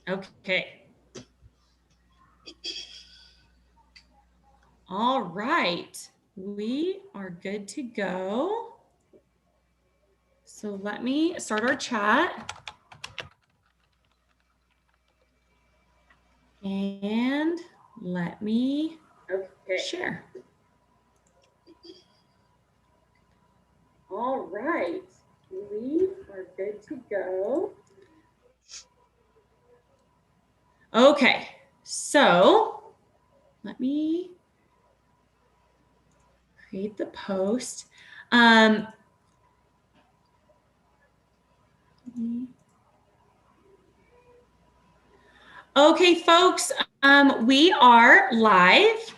Okay. All right. We are good to go. So let me start our chat. And let me share. All right. We are good to go. Okay. So let me create the post. Okay, folks, we are live.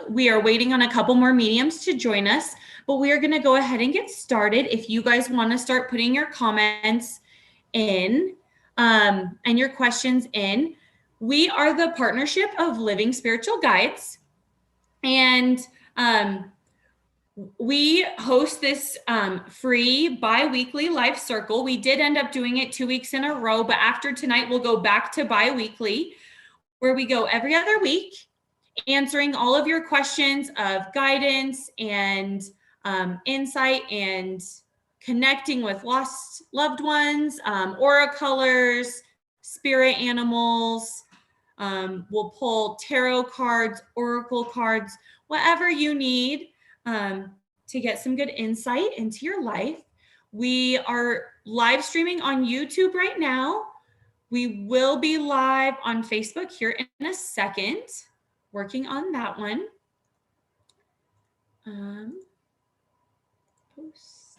We are waiting on a couple more mediums to join us, but we are going to go ahead and get started. If you guys want to start putting your comments in and your questions in, we are the partnership of Living Spiritual Guides, and we host this free bi-weekly live circle. We did end up doing it 2 weeks in a row, but after tonight, we'll go back to bi-weekly, where we go every other week, answering all of your questions of guidance and insight and connecting with lost loved ones, aura colors, spirit animals. We'll pull tarot cards, oracle cards, whatever you need to get some good insight into your life. We are live streaming on YouTube right now. We will be live on Facebook here in a second, working on that one. Post.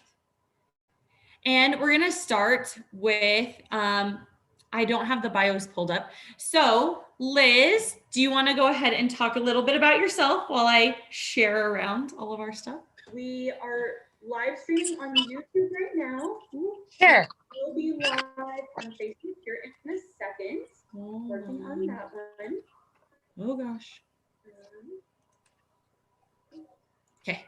And we're going to start with, I don't have the bios pulled up. So Liz, do you want to go ahead and talk a little bit about yourself while I share around all of our stuff? We are live streaming on YouTube right now. Sure. We'll be live on Facebook here in a second, working on that one. Oh gosh. Okay.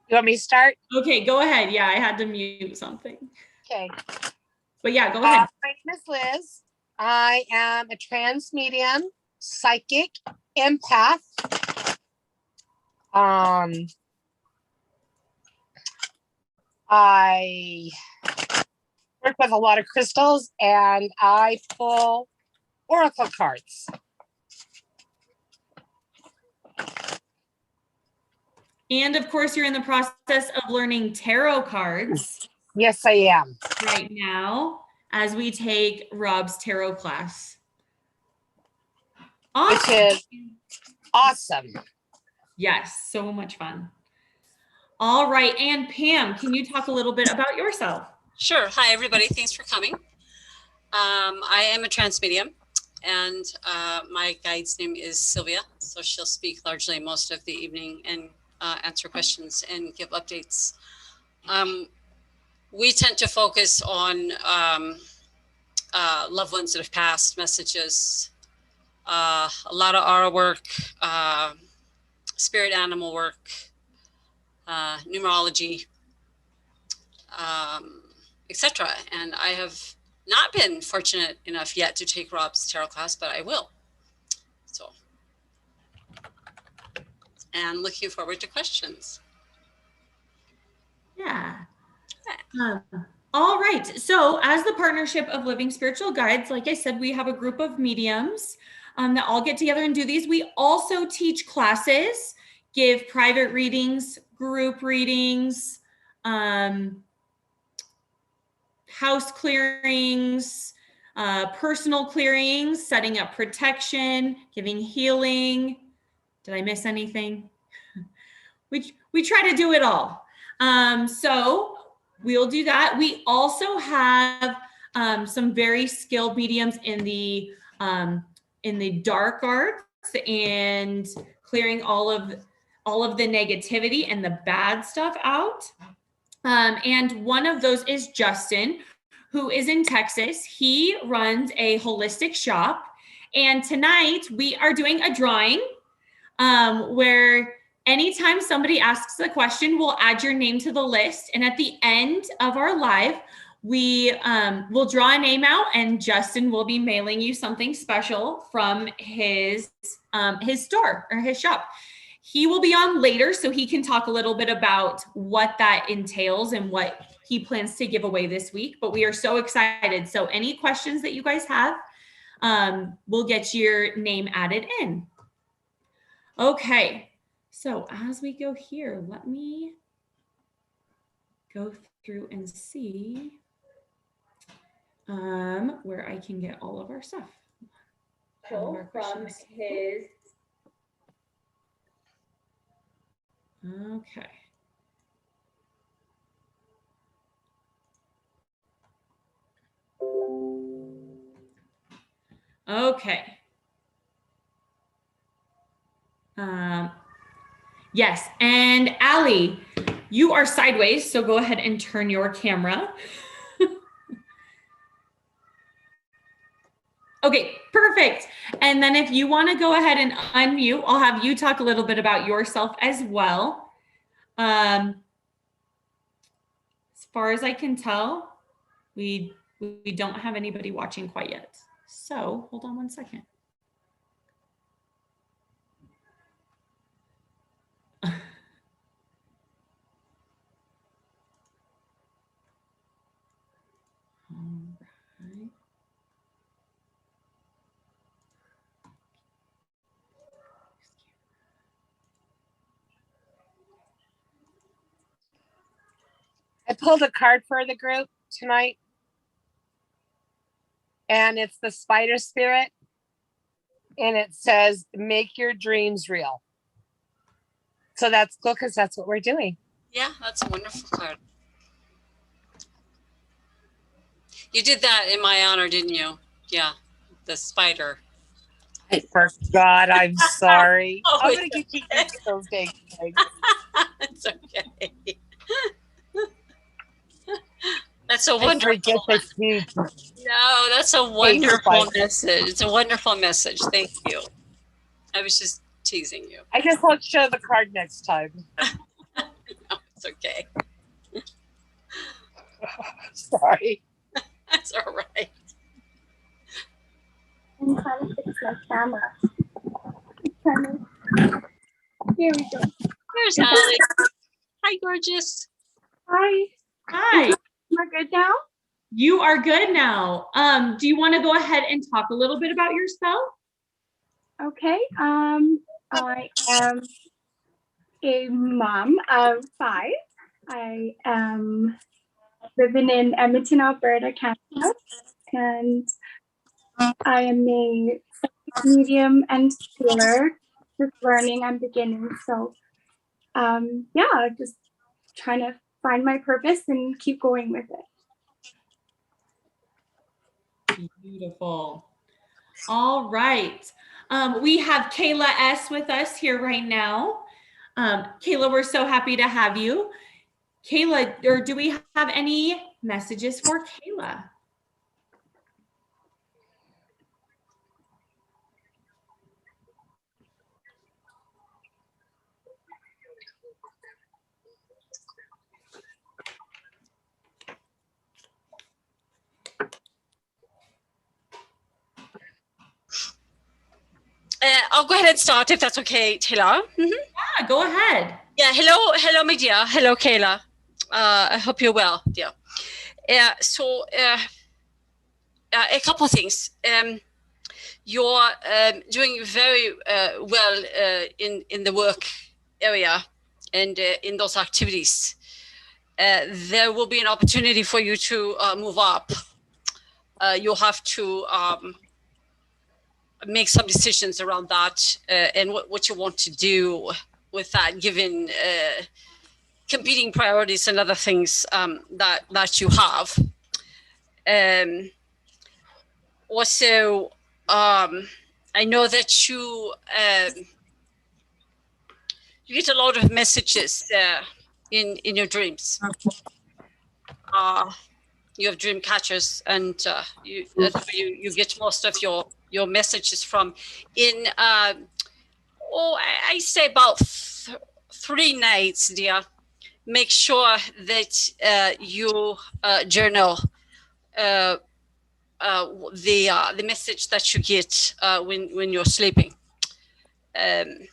You want me to start? Okay, go ahead. Yeah, I had to mute something. Okay. But yeah, go ahead. My name is Liz. I am a trans medium, psychic, empath. I work with a lot of crystals and I pull oracle cards. And of course, you're in the process of learning tarot cards. Yes, I am. Right now, as we take Rob's tarot class. Awesome. Which is awesome. Yes, so much fun. All right, and Pam, can you talk a little bit about yourself? Sure. Hi, everybody. Thanks for coming. I am a trans medium, and my guide's name is Sylvia, so she'll speak largely most of the evening and answer questions and give updates. We tend to focus on loved ones that have passed, messages, a lot of aura work, spirit animal work, numerology, etc. And I have not been fortunate enough yet to take Rob's tarot class, but I will. So, and looking forward to questions. Yeah. All right. So as the partnership of Living Spiritual Guides, like I said, we have a group of mediums that all get together and do these. We also teach classes, give private readings, group readings, house clearings, personal clearings, setting up protection, giving healing. Did I miss anything? We try to do it all. So we'll do that. We also have some very skilled mediums in the dark arts and clearing all of the negativity and the bad stuff out. And one of those is Justin, who is in Texas. He runs a holistic shop. And tonight we are doing a drawing where anytime somebody asks a question, we'll add your name to the list. And at the end of our live, we will draw a name out, and Justin will be mailing you something special from his store or his shop. He will be on later, so he can talk a little bit about what that entails and what he plans to give away this week. But we are so excited. So any questions that you guys have, we'll get your name added in. Okay. So as we go here, let me go through and see where I can get all of our stuff. All of our From questions. his Okay. Okay. Yes, and Allie, you are sideways, so go ahead and turn your camera. Okay, perfect. And then if you want to go ahead and unmute, I'll have you talk a little bit about yourself as well. As far as I can tell, we don't have anybody watching quite yet. So hold on one second. All right. I pulled a card for the group tonight. And it's the spider spirit. And it says, make your dreams real. So that's cool because that's what we're doing. Yeah, that's a wonderful card. You did that in my honor, didn't you? Yeah, the spider. I forgot. I'm sorry. Oh, I'm it's going to keep okay. using those days. It's okay. That's a I wonderful. forget the huge. No, that's a wonderful Spider. message. It's a wonderful message. Thank you. I was just teasing you. I just won't show the card next time. No, it's okay. Sorry. That's all right. I'm trying to fix my camera. Here we go. There's Allie. Hi, gorgeous. Hi. Hi, We're good now? you are good now. Do you want to go ahead and talk a little bit about yourself? Okay. I am a mom of 5. I am living in Edmonton, Alberta, Canada, and I am a medium and schooler. Just learning, I'm beginning. So, yeah, just trying to find my purpose and keep going with it. Beautiful. All right. We have Kayla S. with us here right now. Kayla, we're so happy to have you. Kayla, or do we have any messages for Kayla? I'll go ahead and start if that's okay, Taylor. Yeah, go ahead. Yeah, hello, my dear. Hello, Kayla. I hope you're well, dear. So, a couple of things. You're doing very well in the work area and in those activities. There will be an opportunity for you to move up. You'll have to make some decisions around that and what you want to do with that, given competing priorities and other things that you have. Also, I know that you get a lot of messages in your dreams. You have dream catchers, and you get most of your messages from. I say about 3 nights, dear, make sure that you journal the message that you get when you're sleeping. It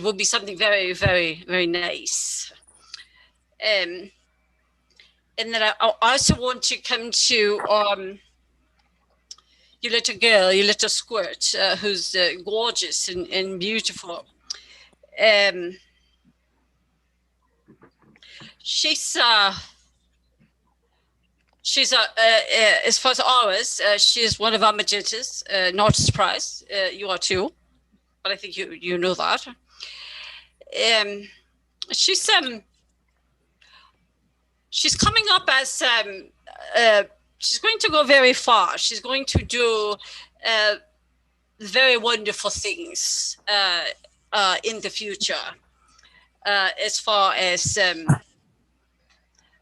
will be something very, very, very nice. And then I also want to come to your little girl, your little squirt, who's gorgeous and beautiful. She's as far as ours, she's one of our magentas. Not a surprise, you are too, but I think you know that. She's coming up as she's going to go very far. She's going to do very wonderful things in the future, as far as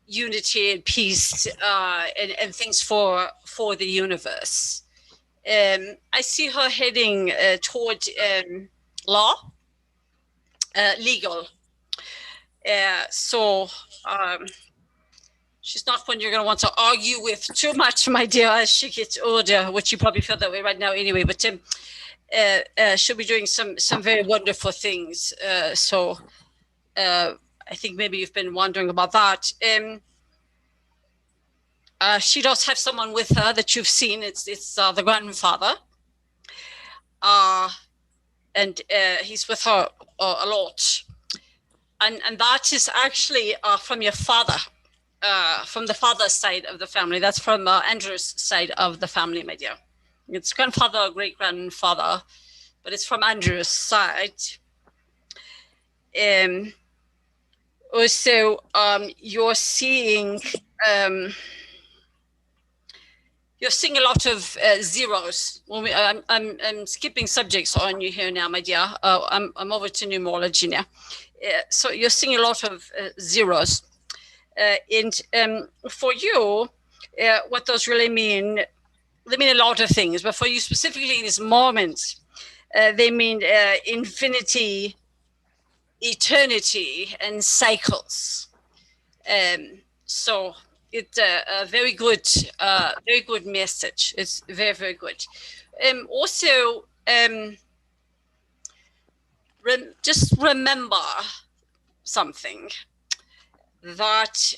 unity and peace and things for the universe. I see her heading toward law, legal. So she's not one you're going to want to argue with too much, my dear, as she gets older, which you probably feel that way right now anyway. But she'll be doing some very wonderful things. So I think maybe you've been wondering about that. She does have someone with her that you've seen. It's the grandfather. And he's with her a lot. And that is actually from your father. From the father's side of the family. That's from Andrew's side of the family, my dear. It's grandfather or great-grandfather, but it's from Andrew's side. Also, you're seeing a lot of zeros. I'm skipping subjects on you here now, my dear. I'm over to numerology now. So you're seeing a lot of zeros. And for you, what those really mean, they mean a lot of things, but for you specifically in this moment, they mean infinity, eternity, and cycles. So it's a very good message. It's very, very good. Also, just remember something. That,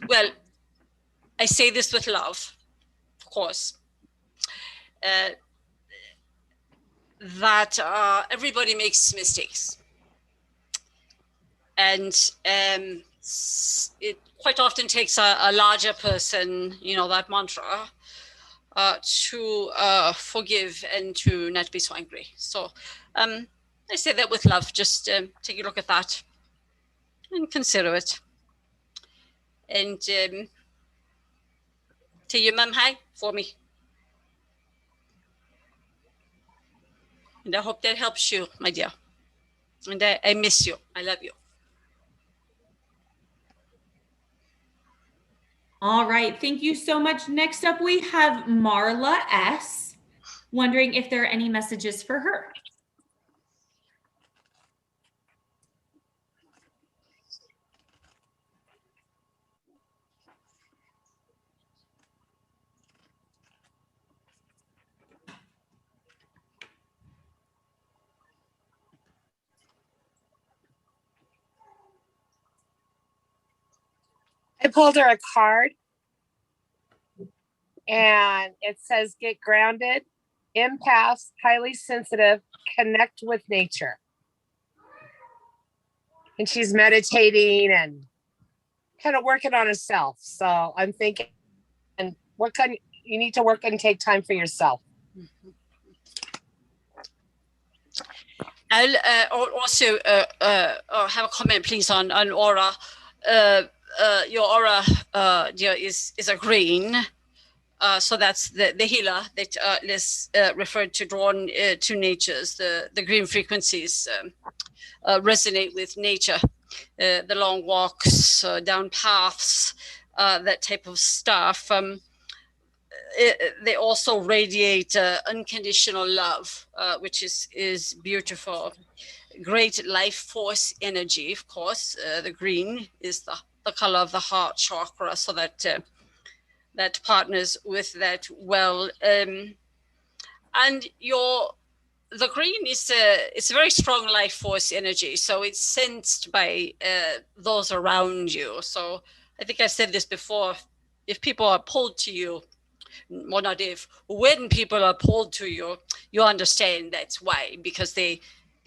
well, I say this with love, of course, that everybody makes mistakes. And it quite often takes a larger person, that mantra, to forgive and to not be so angry. So, I say that with love. Just take a look at that and consider it. And tell your mum hi for me. And I hope that helps you, my dear. And I miss you. I love you. All right. Thank you so much. Next up, we have Marla S. Wondering if there are any messages for her. I pulled her a card and it says, get grounded, empaths, highly sensitive, connect with nature. And she's meditating and kind of working on herself. So I'm thinking, and you need to work and take time for yourself. I'll also have a comment, please, on aura. Your aura, dear, is a green. So that's the healer that Liz referred to, drawn to nature's. The green frequencies resonate with nature. The long walks down paths, that type of stuff. they also radiate unconditional love, which is beautiful. Great life force energy, of course. The green is the color of the heart chakra, so that that partners with that well. And the green is it's a very strong life force energy, so it's sensed by those around you. So I think I've said this before. If people are pulled to you, well, not if, when people are pulled to you, you understand that's why, because they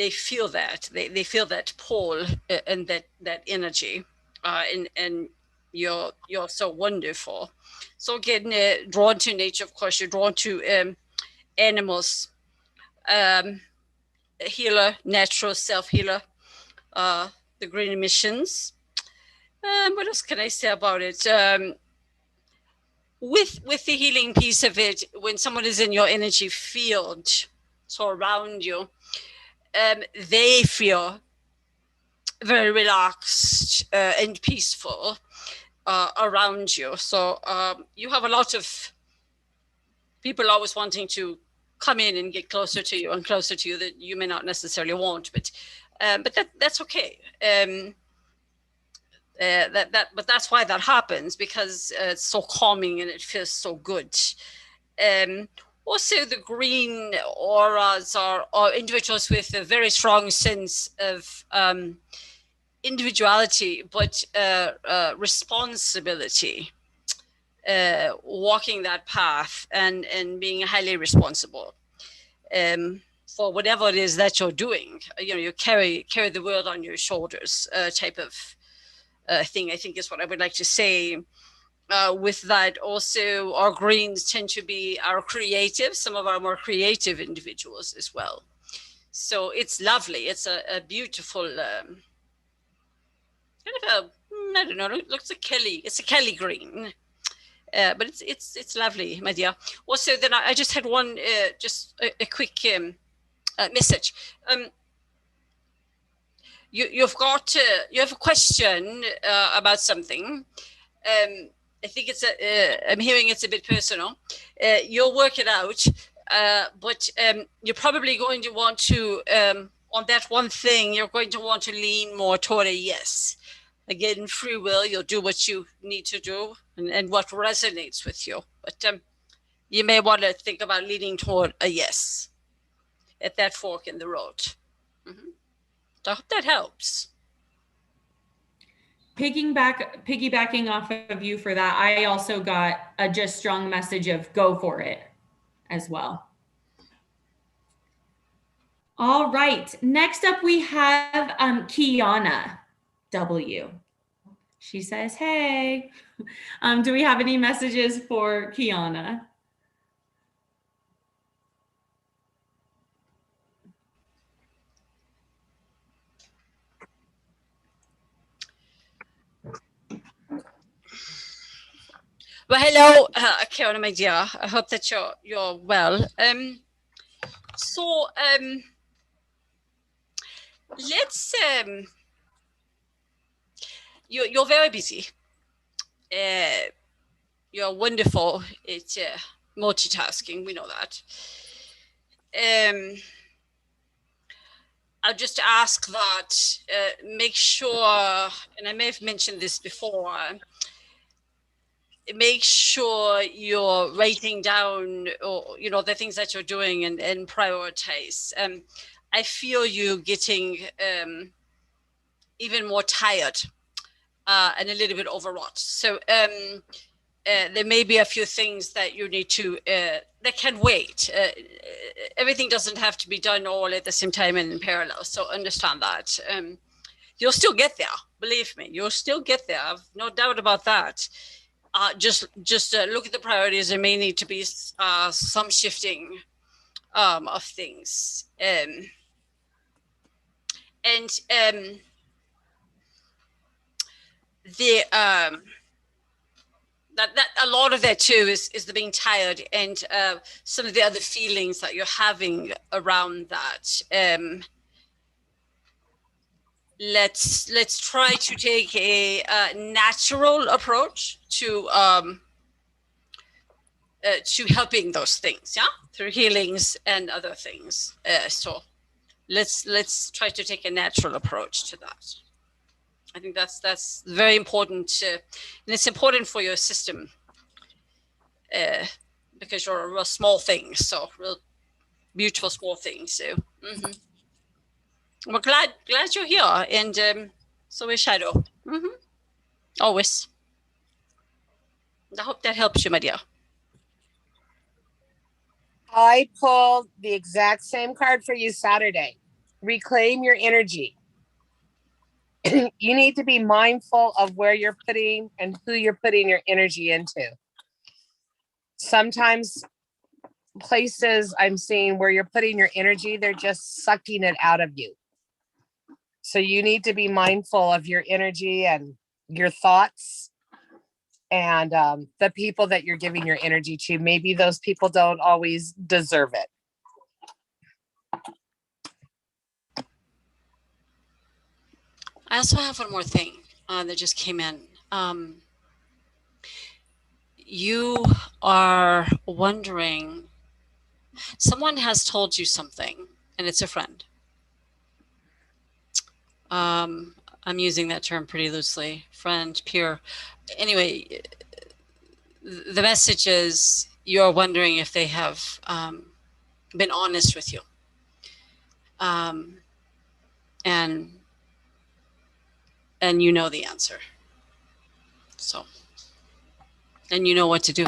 feel that they feel that pull and that energy, and you're so wonderful. So again, drawn to nature, of course. You're drawn to animals, healer, natural self healer, the green emissions. What else can I say about it? With the healing piece of it, when someone is in your energy field, so around you, they feel very relaxed and peaceful around you. So you have a lot of people always wanting to come in and get closer to you and closer to you that you may not necessarily want, but that's okay. But that's why that happens, because it's so calming and it feels so good. Also, the green auras are individuals with a very strong sense of individuality, but responsibility, walking that path and being highly responsible for whatever it is that you're doing. You know, you carry the world on your shoulders, type of thing, I think, is what I would like to say. With that, also, our greens tend to be our creative, some of our more creative individuals as well. So it's lovely. It's a beautiful, kind of I don't know, it looks like Kelly. It's a Kelly green. But it's lovely, my dear. Also, then I just had one, just a quick message. You have a question about something. I think I'm hearing it's a bit personal. You'll work it out, but you're probably going to want to, on that one thing, you're going to want to lean more toward a yes. Again, free will, you'll do what you need to do and what resonates with you. But you may want to think about leaning toward a yes at that fork in the road. Mm-hmm. So I hope that helps. Piggybacking off of you for that, I also got a just strong message of go for it as well. All right, next up we have Kiana W. She says, hey, do we have any messages for Kiana? Well, hello, Kiana, my dear. I hope that you're well. Let's. You're very busy. You're wonderful at multitasking. We know that. I'll just ask that make sure, and I may have mentioned this before, make sure you're writing down, or the things that you're doing and prioritize. I feel you getting even more tired and a little bit overwrought. So there may be a few things that you need to that can wait. Everything doesn't have to be done all at the same time and in parallel. So understand that. You'll still get there. Believe me, you'll still get there. I've no doubt about that. Just look at the priorities. There may need to be some shifting of things, that a lot of that too is the being tired and some of the other feelings that you're having around that. Let's try to take a natural approach to to helping those things, yeah, through healings and other things. So let's try to take a natural approach to that. I think that's very important, and it's important for your system because you're a real small thing, so real beautiful small things. So we're glad you're here, and so is Shadow. Always. I hope that helps you, my dear. I pulled the exact same card for you Saturday. Reclaim your energy. You need to be mindful of where you're putting and who you're putting your energy into. Sometimes places I'm seeing where you're putting your energy, they're just sucking it out of you. So you need to be mindful of your energy and your thoughts and the people that you're giving your energy to. Maybe those people don't always deserve it. I also have one more thing that just came in. You are wondering, someone has told you something, and it's a friend. I'm using that term pretty loosely, friend, peer. Anyway, the message is you're wondering if they have been honest with you. And you know the answer. So, and you know what to do.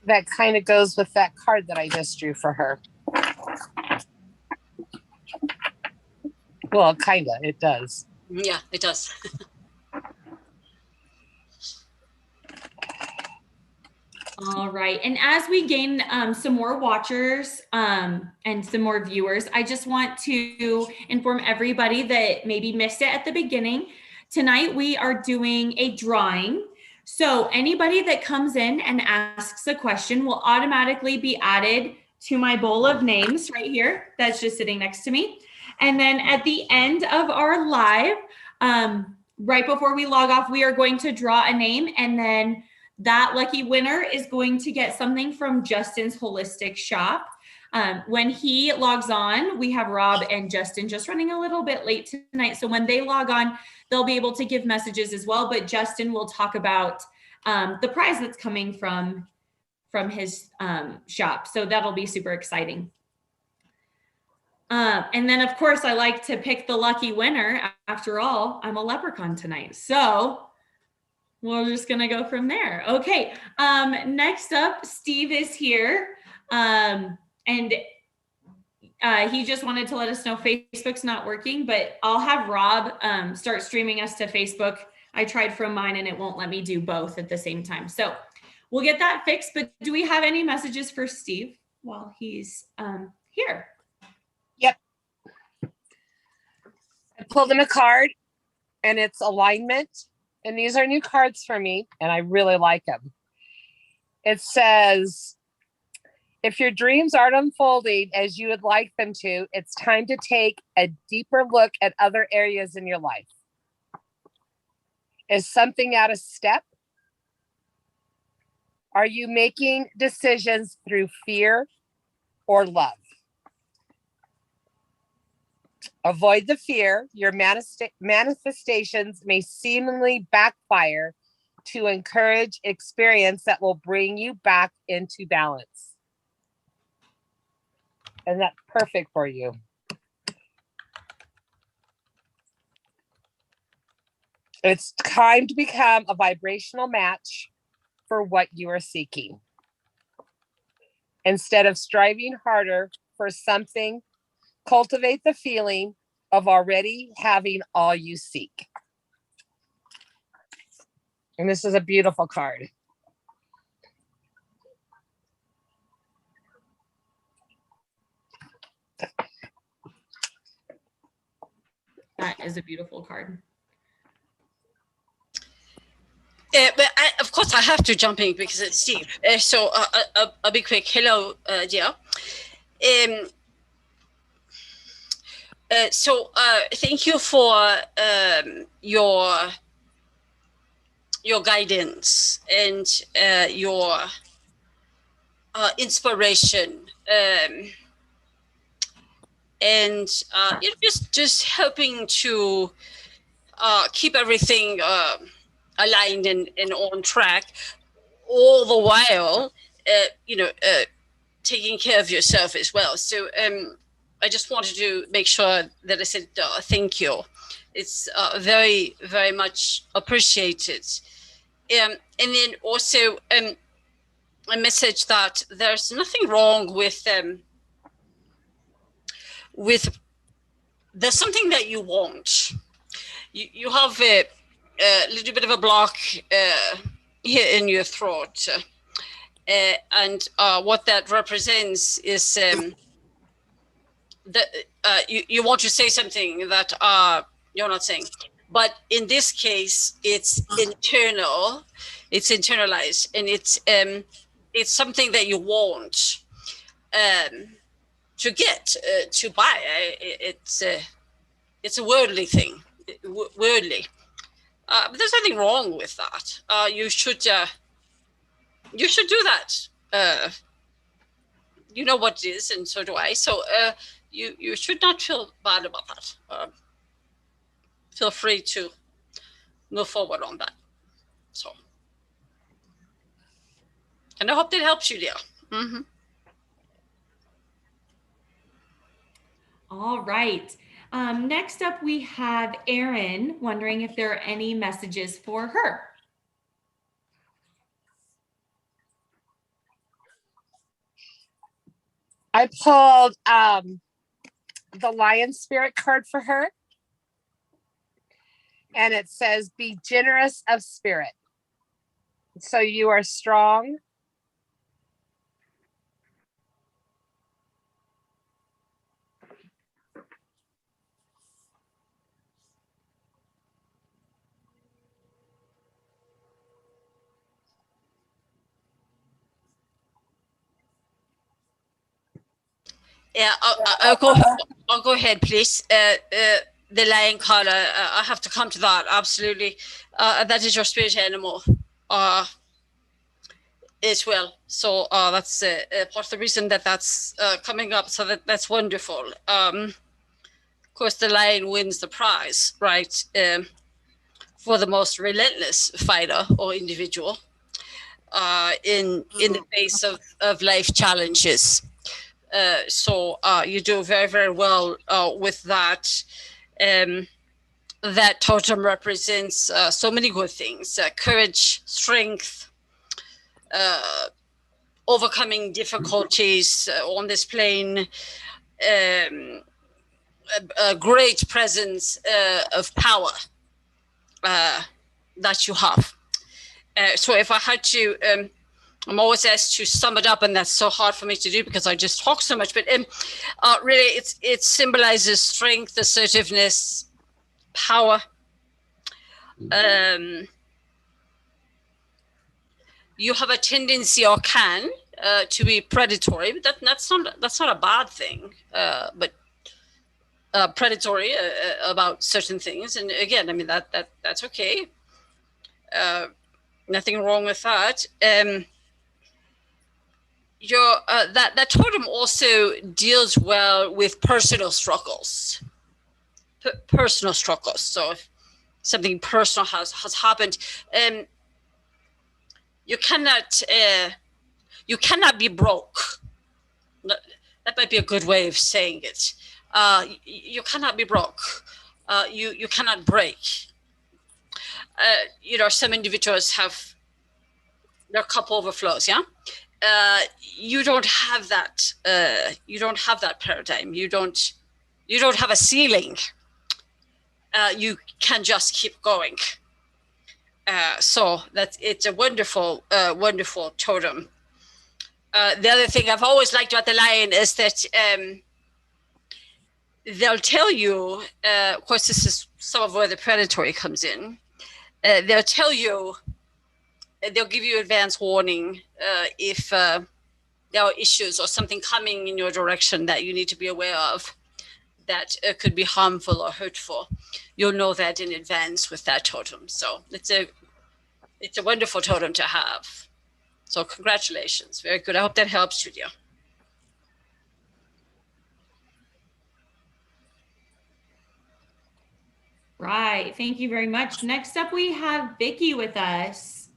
That kind of goes with that card that I just drew for her. Well, kind of, it does. Yeah, it does. All right. And as we gain some more watchers and some more viewers, I just want to inform everybody that maybe missed it at the beginning. Tonight, we are doing a drawing. So anybody that comes in and asks a question will automatically be added to my bowl of names right here. That's just sitting next to me. And then at the end of our live, right before we log off, we are going to draw a name, and then that lucky winner is going to get something from Justin's Holistic Shop. When he logs on, we have Rob and Justin just running a little bit late tonight. So when they log on, they'll be able to give messages as well. But Justin will talk about the prize that's coming from his shop. So that'll be super exciting. And then, of course, I like to pick the lucky winner. After all, I'm a leprechaun tonight. So we're just going to go from there. Okay. Next up, Steve is here. And he just wanted to let us know Facebook's not working, but I'll have Rob start streaming us to Facebook. I tried from mine and it won't let me do both at the same time. So we'll get that fixed. But do we have any messages for Steve while he's here? Yep. I pulled him a card and it's alignment. And these are new cards for me, and I really like them. It says, if your dreams aren't unfolding as you would like them to, it's time to take a deeper look at other areas in your life. Is something out of step? Are you making decisions through fear or love? Avoid the fear. Your manifestations may seemingly backfire to encourage experience that will bring you back into balance. And that's perfect for you. It's time to become a vibrational match for what you are seeking. Instead of striving harder for something, cultivate the feeling of already having all you seek. And this is a beautiful card. That is a beautiful card. But of course, I have to jump in because it's Steve. So I'll be quick. Hello, dear. So thank you for your your guidance and your inspiration, and just helping to keep everything aligned and on track, all the while, taking care of yourself as well. So I just wanted to make sure that I said thank you. It's very, very much appreciated. And then also a message that there's nothing wrong with there's something that you want. You have a little bit of a block here in your throat. And what that represents is that you want to say something that you're not saying. But in this case, it's internal, it's internalized, and it's something that you want to get, to buy. It's a worldly thing, worldly. But there's nothing wrong with that. You should do that. You know what it is, and so do I. So you should not feel bad about that. Feel free to move forward on that. So, and I hope that helps you, dear. Mm-hmm. All right. Next up, we have Erin wondering if there are any messages for her. I pulled the Lion Spirit card for her. And it says, be generous of spirit. So you are strong. Yeah, I'll go ahead, please. The lion card, I have to come to that. Absolutely. That is your spirit animal as well. So that's part of the reason that that's coming up. So that's wonderful. Of course, the lion wins the prize, right? For the most relentless fighter or individual in the face of life challenges. So you do very, very well with that. That totem represents so many good things: courage, strength, overcoming difficulties on this plane, a great presence of power that you have. So if I had to, I'm always asked to sum it up, and that's so hard for me to do because I just talk so much. But really, it symbolizes strength, assertiveness, power. You have a tendency, or can, to be predatory, but that's not a bad thing. But predatory about certain things, and again, I mean that's okay. Nothing wrong with that. That totem also deals well with personal struggles. Personal struggles. So if something personal has happened, you cannot be broke. That might be a good way of saying it. You cannot be broke. You cannot break. Some individuals have their cup overflows. Yeah. You don't have that. You don't have that paradigm. You don't have a ceiling. You can just keep going. So it's a wonderful, wonderful totem. The other thing I've always liked about the lion is that they'll tell you. Of course, this is some of where the predatory comes in. They'll tell you. They'll give you advance warning if there are issues or something coming in your direction that you need to be aware of that could be harmful or hurtful. You'll know that in advance with that totem. So it's It's a wonderful totem to have. So congratulations. Very good. I hope that helps you, dear. Right. Thank you very much. Next up, we have Vicky with us.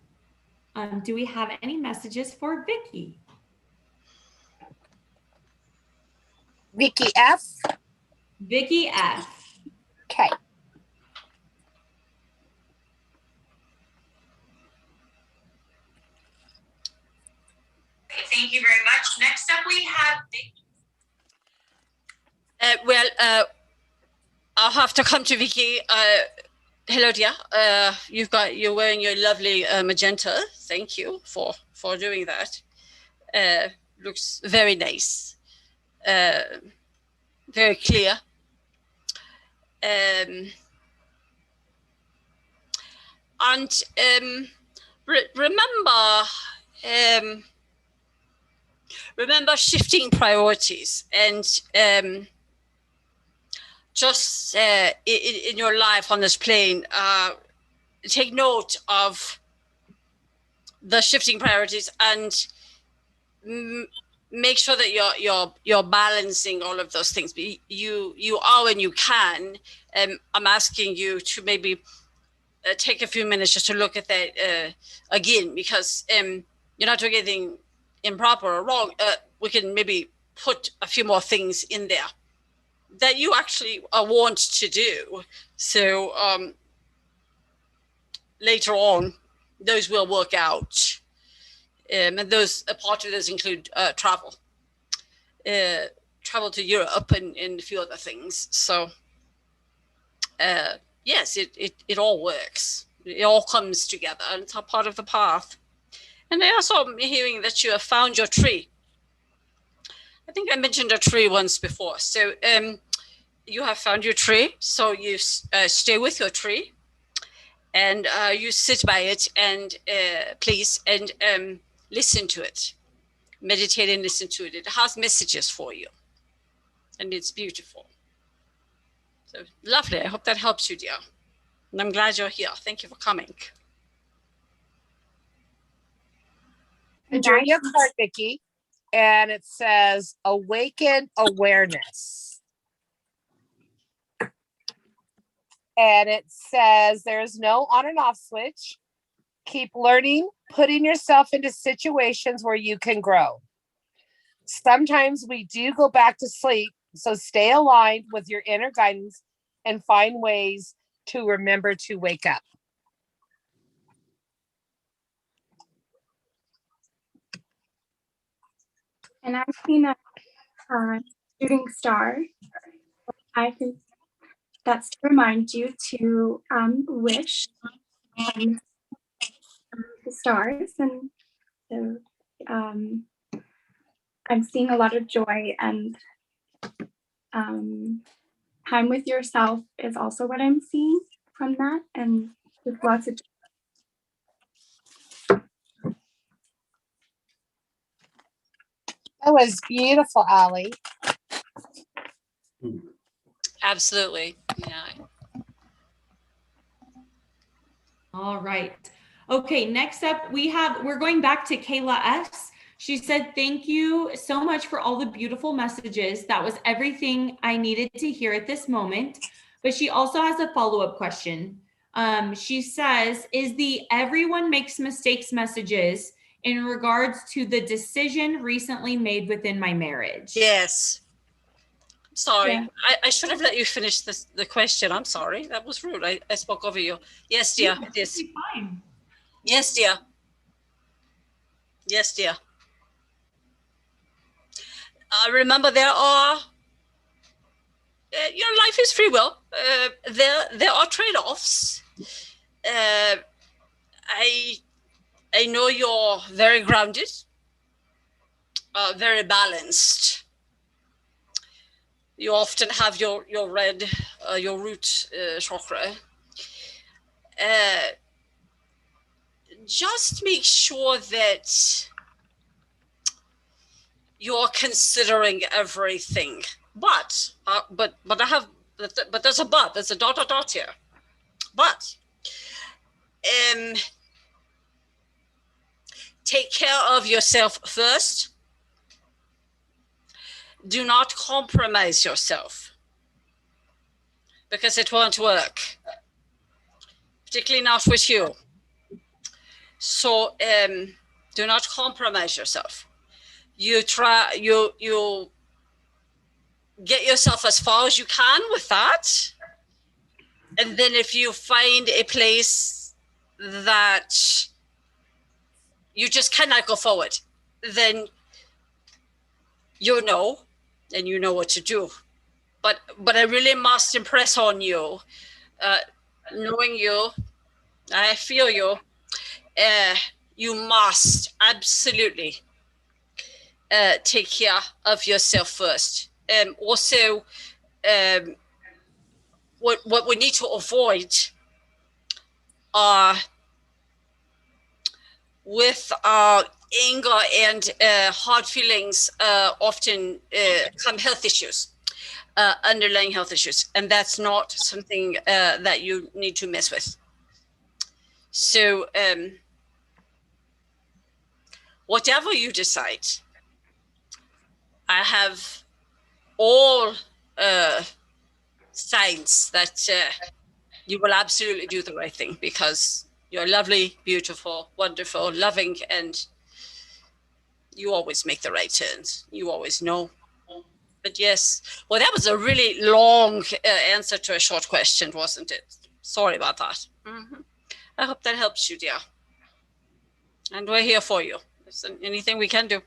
Do we have any messages for Vicky? Vicky F. Vicky F. Okay. Thank you very much. Next up, we have Vicky. I'll have to come to Vicky. Hello, dear. You're wearing your lovely magenta. Thank you for doing that. Looks very nice. Very clear. Remember shifting priorities and just in your life on this plane, take note of the shifting priorities and make sure that you're balancing all of those things. You are when you can. I'm asking you to maybe take a few minutes just to look at that again, because you're not doing anything improper or wrong. We can maybe put a few more things in there that you actually want to do. So later on, those will work out. And those, a part of those include travel to Europe and a few other things. So yes, it all works. It all comes together, and it's a part of the path. And I also am hearing that you have found your tree. I think I mentioned a tree once before. So you have found your tree. So you stay with your tree, and you sit by it and please and listen to it. Meditate and listen to it. It has messages for you, and it's beautiful. So lovely. I hope that helps you, dear. And I'm glad you're here. Thank you for coming. I drew you a card, Vicky, and it says awaken awareness. And it says there's no on and off switch. Keep learning, putting yourself into situations where you can grow. Sometimes we do go back to sleep, so stay aligned with your inner guidance and find ways to remember to wake up. And I've seen a shooting star. I think that's to remind you to wish on the stars. And so I'm seeing a lot of joy, and time with yourself is also what I'm seeing from that. And with lots of That was beautiful, Allie. Absolutely. Yeah. All right. Okay, next up we're going back to Kayla S. She said, thank you so much for all the beautiful messages. That was everything I needed to hear at this moment. But she also has a follow-up question. She says, is the everyone makes mistakes messages in regards to the decision recently made within my marriage? Yes. Sorry, Yeah. I should have let you finish the question. I'm sorry. That was rude. I spoke over you. Yes, dear. It is. Fine. Yes, dear. Yes, dear. Remember, there are, life is free will. There are trade-offs. I know you're very grounded, very balanced. You often have your red, your root chakra. Just make sure that you're considering everything. But there's a but. There's a dot here. But take care of yourself first. Do not compromise yourself because it won't work, particularly not with you. So do not compromise yourself. You get yourself as far as you can with that. And then if you find a place that you just cannot go forward, then you know, and you know what to do. But I really must impress on you, knowing you, I feel you, you must absolutely take care of yourself first. Also, what we need to avoid are with anger and hard feelings often come health issues, underlying health issues, and that's not something that you need to mess with. So whatever you decide, I have all signs that you will absolutely do the right thing, because you're lovely, beautiful, wonderful, loving, and you always make the right turns. You always know. But yes, well, that was a really long answer to a short question, wasn't it? Sorry about that. Mm-hmm. I hope that helps you, dear. And we're here for you. Is there anything we can do?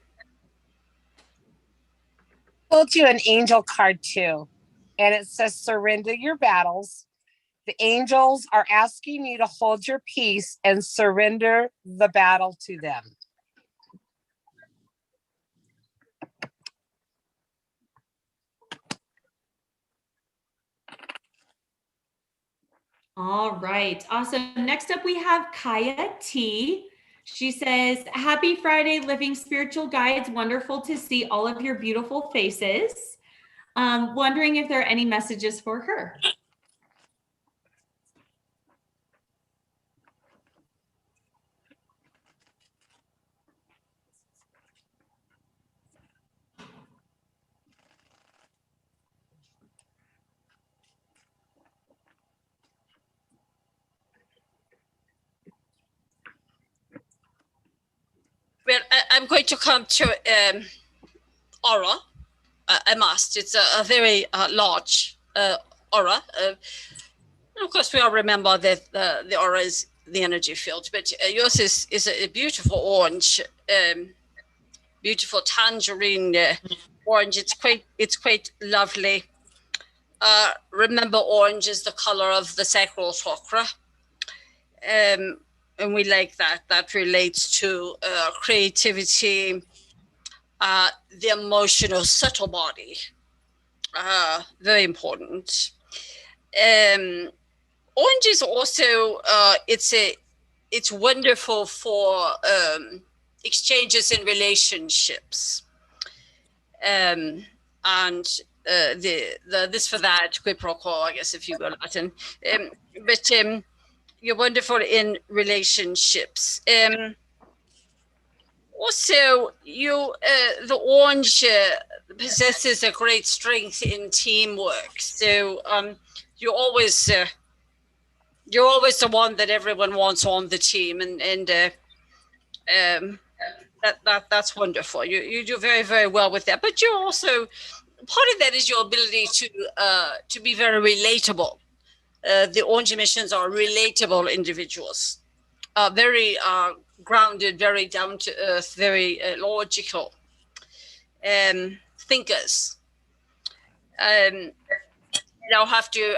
Pulled you an angel card too, and it says surrender your battles. The angels are asking you to hold your peace and surrender the battle to them. All right, awesome. Next up, we have Kaya T. She says, happy Friday, Living Spiritual Guides. Wonderful to see all of your beautiful faces. Wondering if there are any messages for her. Well, I'm going to come to aura. I must. It's a very large aura. And of course, we all remember that the aura is the energy field, but yours is a beautiful orange, beautiful tangerine orange. It's quite lovely. Remember, orange is the color of the sacral chakra. And we like that. That relates to creativity, the emotional, subtle body. Very important. Orange is also, it's wonderful for exchanges in relationships. And the this for that, quid pro quo, I guess, if you go Latin. But you're wonderful in relationships. Also, the orange possesses a great strength in teamwork. So you're always the one that everyone wants on the team, and that's wonderful. You do very, very well with that. But you also, part of that is your ability to be very relatable. The orange emissions are relatable individuals, very grounded, very down to earth, very logical thinkers. I'll have to,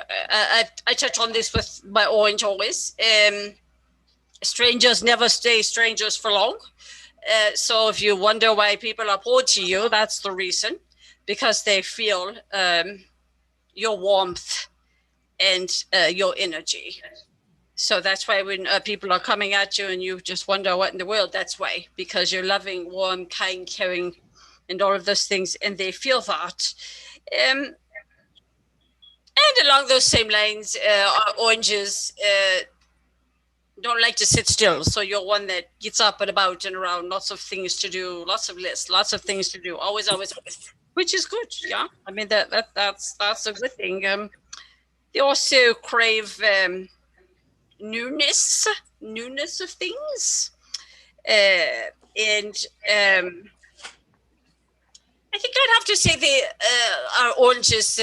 I touch on this with my orange always. Strangers never stay strangers for long. So if you wonder why people are poor to you, that's the reason, because they feel your warmth and your energy. So that's why when people are coming at you and you just wonder what in the world, that's why, because you're loving, warm, kind, caring, and all of those things, and they feel that. And along those same lines, oranges don't like to sit still. So you're one that gets up and about and around, lots of things to do, lots of lists, lots of things to do, always, always, always, which is good. Yeah. I mean, that's a good thing. They also crave newness of things. And I think I'd have to say they are oranges,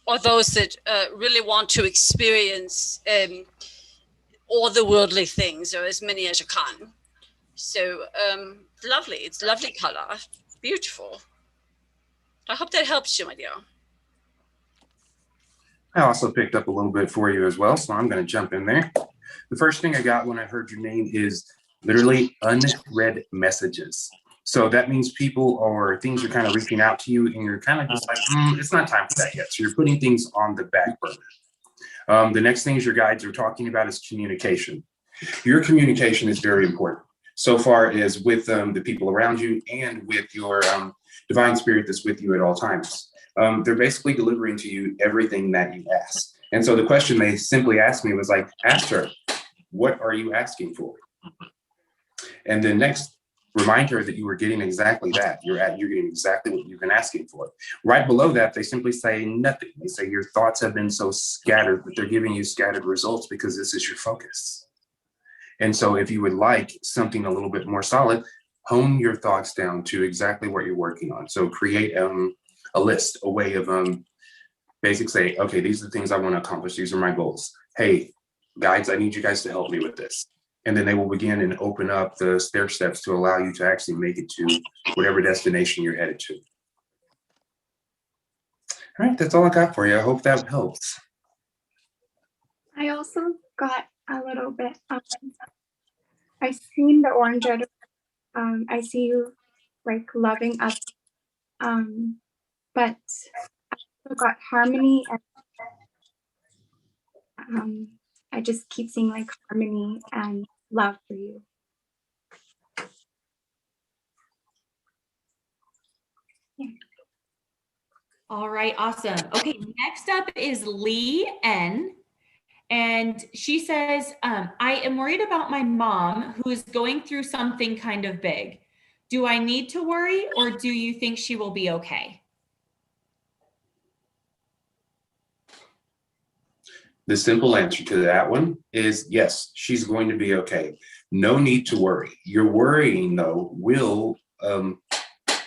or those that really want to experience all the worldly things, or as many as you can. So lovely. It's lovely color. Beautiful. I hope that helps you, my dear. I also picked up a little bit for you as well, so I'm going to jump in there. The first thing I got when I heard your name is literally unread messages. So that means people or things are kind of reaching out to you and you're kind of just like, it's not time for that yet. So you're putting things on the back burner. The next things your guides are talking about is communication. Your communication is very important. So far as with the people around you and with your divine spirit that's with you at all times. They're basically delivering to you everything that you ask. And so the question they simply asked me was like, ask her, what are you asking for? And then next, remind her that you were getting exactly that. You're getting exactly what you've been asking for. Right below that, they simply say nothing. They say your thoughts have been so scattered that they're giving you scattered results because this is your focus. And so if you would like something a little bit more solid, hone your thoughts down to exactly what you're working on. So create a list, a way of basically say, okay, these are the things I want to accomplish. These are my goals. Hey, guides, I need you guys to help me with this. And then they will begin and open up the stair steps to allow you to actually make it to whatever destination you're headed to. All right, that's all I got for you. I hope that helps. I also got a little bit. I seen the orange. I see you like loving us. But I also got harmony, and I just keep seeing like harmony and love for you. Yeah. All right, awesome. Okay, next up is Lee N. And she says, I am worried about my mom who is going through something kind of big. Do I need to worry, or do you think she will be okay? The simple answer to that one is yes, she's going to be okay. No need to worry. Your worrying, though, will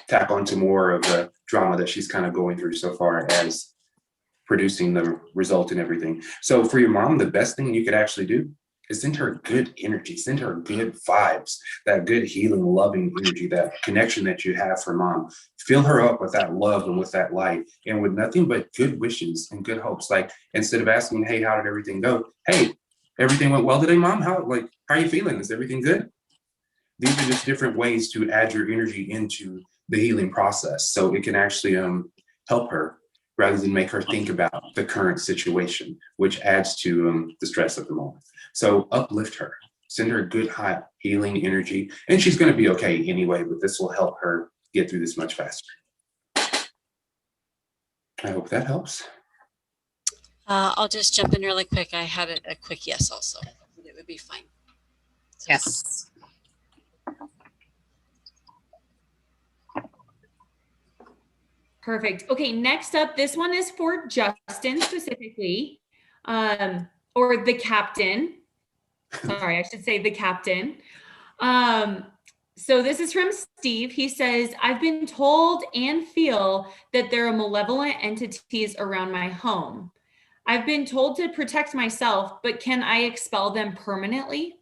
tap onto more of the drama that she's kind of going through so far as producing the result and everything. So for your mom, the best thing you could actually do is send her good energy, send her good vibes, that good healing, loving energy, that connection that you have for mom. Fill her up with that love and with that light and with nothing but good wishes and good hopes. Like instead of asking, hey, how did everything go? Hey, everything went well today, mom? How are you feeling? Is everything good? These are just different ways to add your energy into the healing process. So it can actually help her rather than make her think about the current situation, which adds to the stress of the moment. So uplift her, send her good, hot, healing energy, and she's going to be okay anyway, but this will help her get through this much faster. I hope that helps. I'll just jump in really quick. I had a quick yes also. It would be fine. So, Yes. Perfect. Okay, next up, this one is for Justin specifically, or the captain. Sorry, I should say the captain. So this is from Steve. He says, I've been told and feel that there are malevolent entities around my home. I've been told to protect myself, but can I expel them permanently?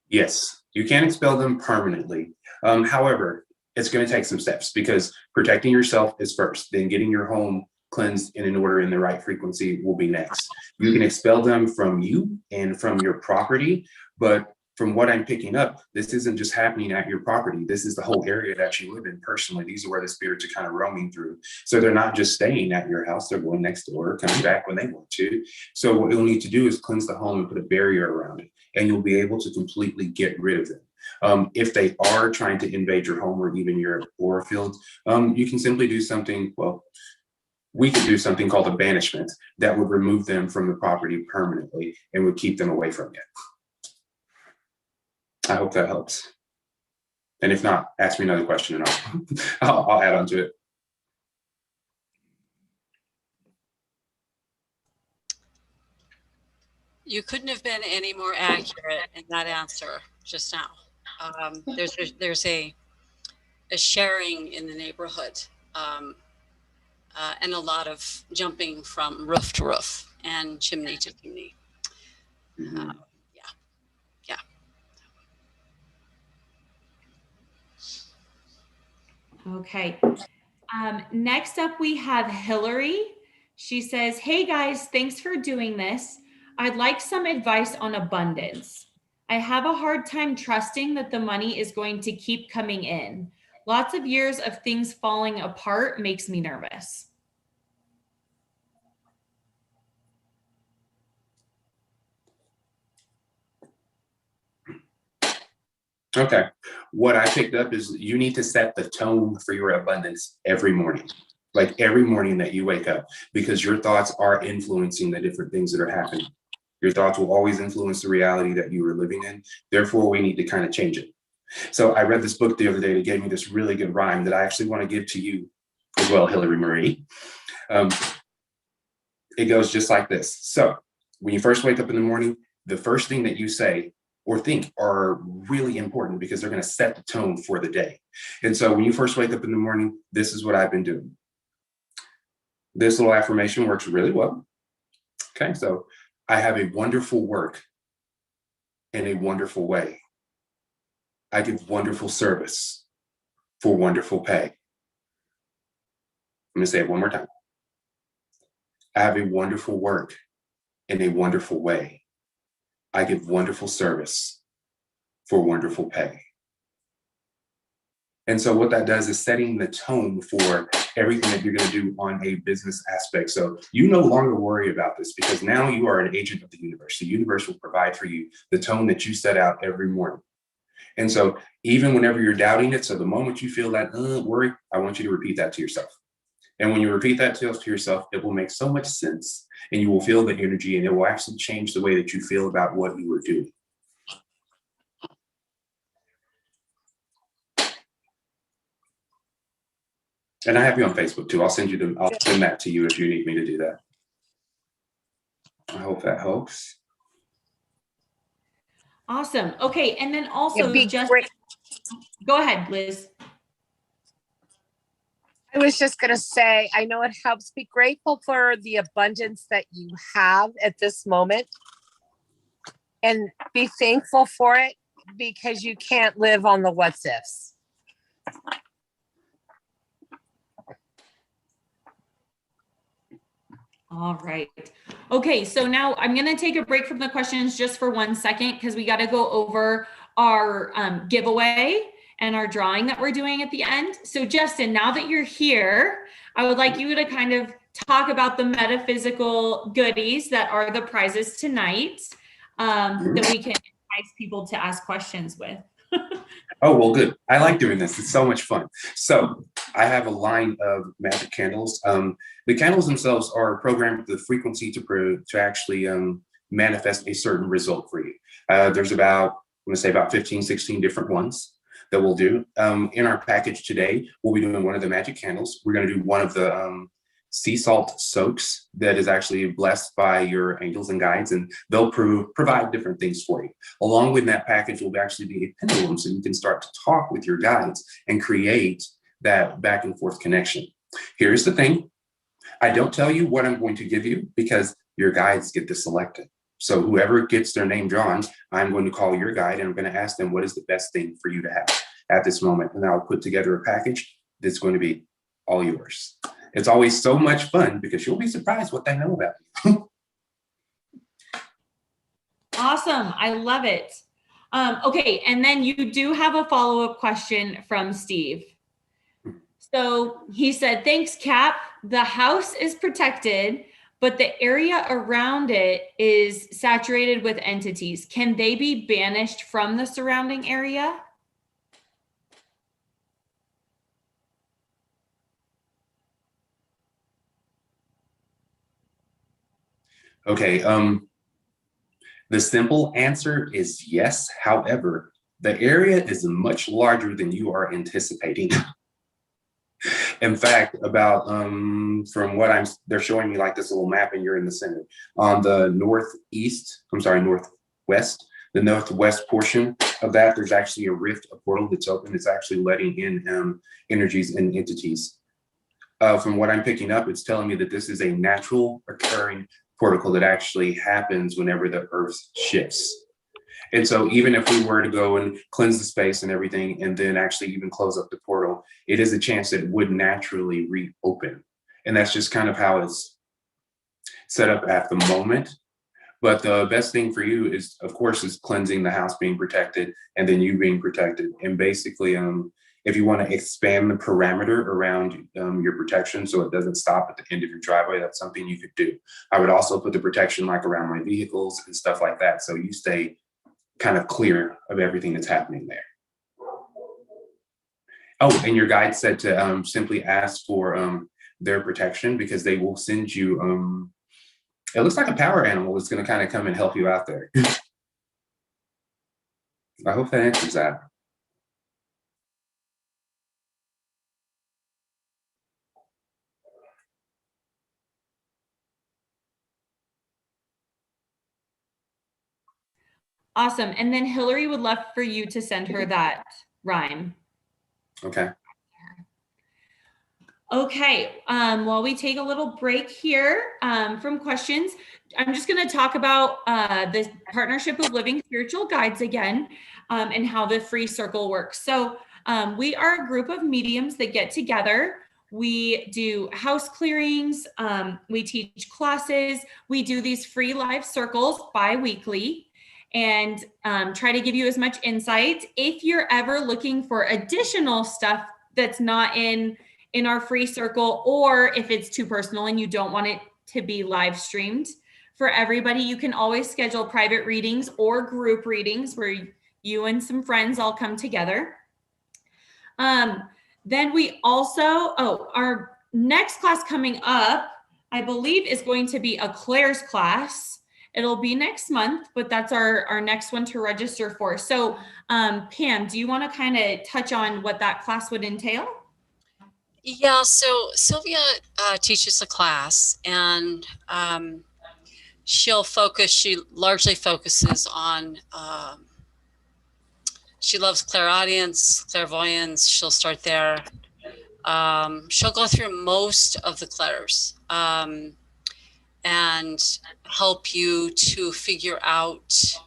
Yes, you can expel them permanently. However, it's going to take some steps because protecting yourself is first, then getting your home cleansed and in order in the right frequency will be next. You can expel them from you and from your property, but from what I'm picking up, this isn't just happening at your property. This is the whole area that you live in personally. These are where the spirits are kind of roaming through. So they're not just staying at your house, they're going next door, coming back when they want to. So what you'll need to do is cleanse the home and put a barrier around it, and you'll be able to completely get rid of them. If they are trying to invade your home or even your aura field, you can simply do something, well, we could do something called a banishment that would remove them from the property permanently and would keep them away from it. I hope that helps. And if not, ask me another question and I'll add on to it. You couldn't have been any more accurate in that answer just now. There's a sharing in the neighborhood, and a lot of jumping from roof to roof and chimney to chimney. Mhm. Yeah. Okay. Next up, we have Hillary. She says, "Hey guys, thanks for doing this. I'd like some advice on abundance. I have a hard time trusting that the money is going to keep coming in. Lots of years of things falling apart makes me nervous." Okay. What I picked up is you need to set the tone for your abundance every morning, like every morning that you wake up, because your thoughts are influencing the different things that are happening. Your thoughts will always influence the reality that you are living in. Therefore, we need to kind of change it. So I read this book the other day that gave me this really good rhyme that I actually want to give to you as well, Hillary Marie. It goes just like this. So when you first wake up in the morning, the first thing that you say or think are really important because they're going to set the tone for the day. And so when you first wake up in the morning, this is what I've been doing. This little affirmation works really well. Okay, so I have a wonderful work in a wonderful way. I give wonderful service for wonderful pay. I'm going to say it one more time. I have a wonderful work in a wonderful way. I give wonderful service for wonderful pay. And so what that does is setting the tone for everything that you're going to do on a business aspect. So you no longer worry about this because now you are an agent of the universe. The universe will provide for you the tone that you set out every morning. And so even whenever you're doubting it, so the moment you feel that worry, I want you to repeat that to yourself. And when you repeat that to yourself, it will make so much sense and you will feel the energy and it will actually change the way that you feel about what you are doing. And I have you on Facebook too. I'll send that to you if you need me to do that. I hope that helps. Awesome. Okay. And then also just go ahead, Liz. I was just going to say, I know it helps. Be grateful for the abundance that you have at this moment and be thankful for it because you can't live on the what's ifs. All right. Okay, so now I'm going to take a break from the questions just for 1 second because we got to go over our giveaway and our drawing that we're doing at the end. So Justin, now that you're here, I would like you to kind of talk about the metaphysical goodies that are the prizes tonight that we can entice people to ask questions with. Oh, well, good. I like doing this. It's so much fun. So I have a line of magic candles. The candles themselves are programmed with the frequency to actually manifest a certain result for you. There's about, I'm going to say about 15, 16 different ones that we'll do. In our package today, we'll be doing one of the magic candles. We're going to do one of the sea salt soaks that is actually blessed by your angels and guides, and they'll provide different things for you. Along with that package will actually be a pendulum, so you can start to talk with your guides and create that back and forth connection. Here's the thing. I don't tell you what I'm going to give you because your guides get to select it. So whoever gets their name drawn, I'm going to call your guide and I'm going to ask them what is the best thing for you to have at this moment. And I'll put together a package that's going to be all yours. It's always so much fun because you'll be surprised what they know about you. Awesome. I love it. Okay. And then you do have a follow-up question from Steve. So he said, thanks, Cap. The house is protected, but the area around it is saturated with entities. Can they be banished from the surrounding area? Okay. The simple answer is yes. However, the area is much larger than you are anticipating. In fact, about from what they're showing me like this little map, and you're in the center. On the northwest, the northwest portion of that, there's actually a rift, a portal that's open. It's actually letting in energies and entities. From what I'm picking up, it's telling me that this is a natural occurring protocol that actually happens whenever the Earth shifts. And so even if we were to go and cleanse the space and everything, and then actually even close up the portal, it is a chance that it would naturally reopen. And that's just kind of how it's set up at the moment. But the best thing for you is, of course, is cleansing the house, being protected, and then you being protected. And basically, if you want to expand the parameter around your protection so it doesn't stop at the end of your driveway, that's something you could do. I would also put the protection like around my vehicles and stuff like that, so you stay kind of clear of everything that's happening there. Oh, and your guide said to simply ask for their protection, because they will send you, it looks like a power animal is going to kind of come and help you out there. I hope that answers that. Awesome. And then Hillary would love for you to send her that rhyme. Okay. Okay, while we take a little break here from questions, I'm just going to talk about the partnership of Living Spiritual Guides again, and how the free circle works. So we are a group of mediums that get together. We do house clearings, we teach classes, we do these free live circles bi-weekly, and try to give you as much insight. If you're ever looking for additional stuff that's not in our free circle, or if it's too personal and you don't want it to be live streamed for everybody, you can always schedule private readings or group readings where you and some friends all come together. Then we also, our next class coming up, I believe, is going to be a Claire's class. It'll be next month, but that's our next one to register for. So Pam, do you want to kind of touch on what that class would entail? Yeah, so Sylvia teaches a class, and she largely focuses on, she loves clairaudience, clairvoyance. She'll start there. She'll go through most of the clairs and help you to figure out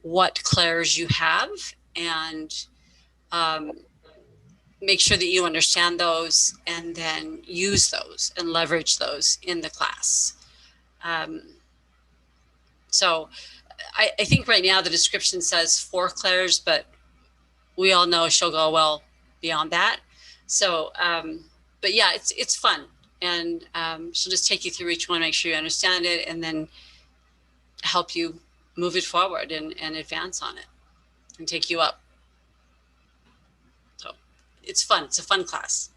what clairs you have, and make sure that you understand those, and then use those and leverage those in the class. So I think right now the description says 4 clairs, but we all know she'll go well beyond that. So, but yeah, it's fun. And she'll just take you through each one, make sure you understand it, and then help you move it forward and advance on it and take you up. It's fun. It's a fun class.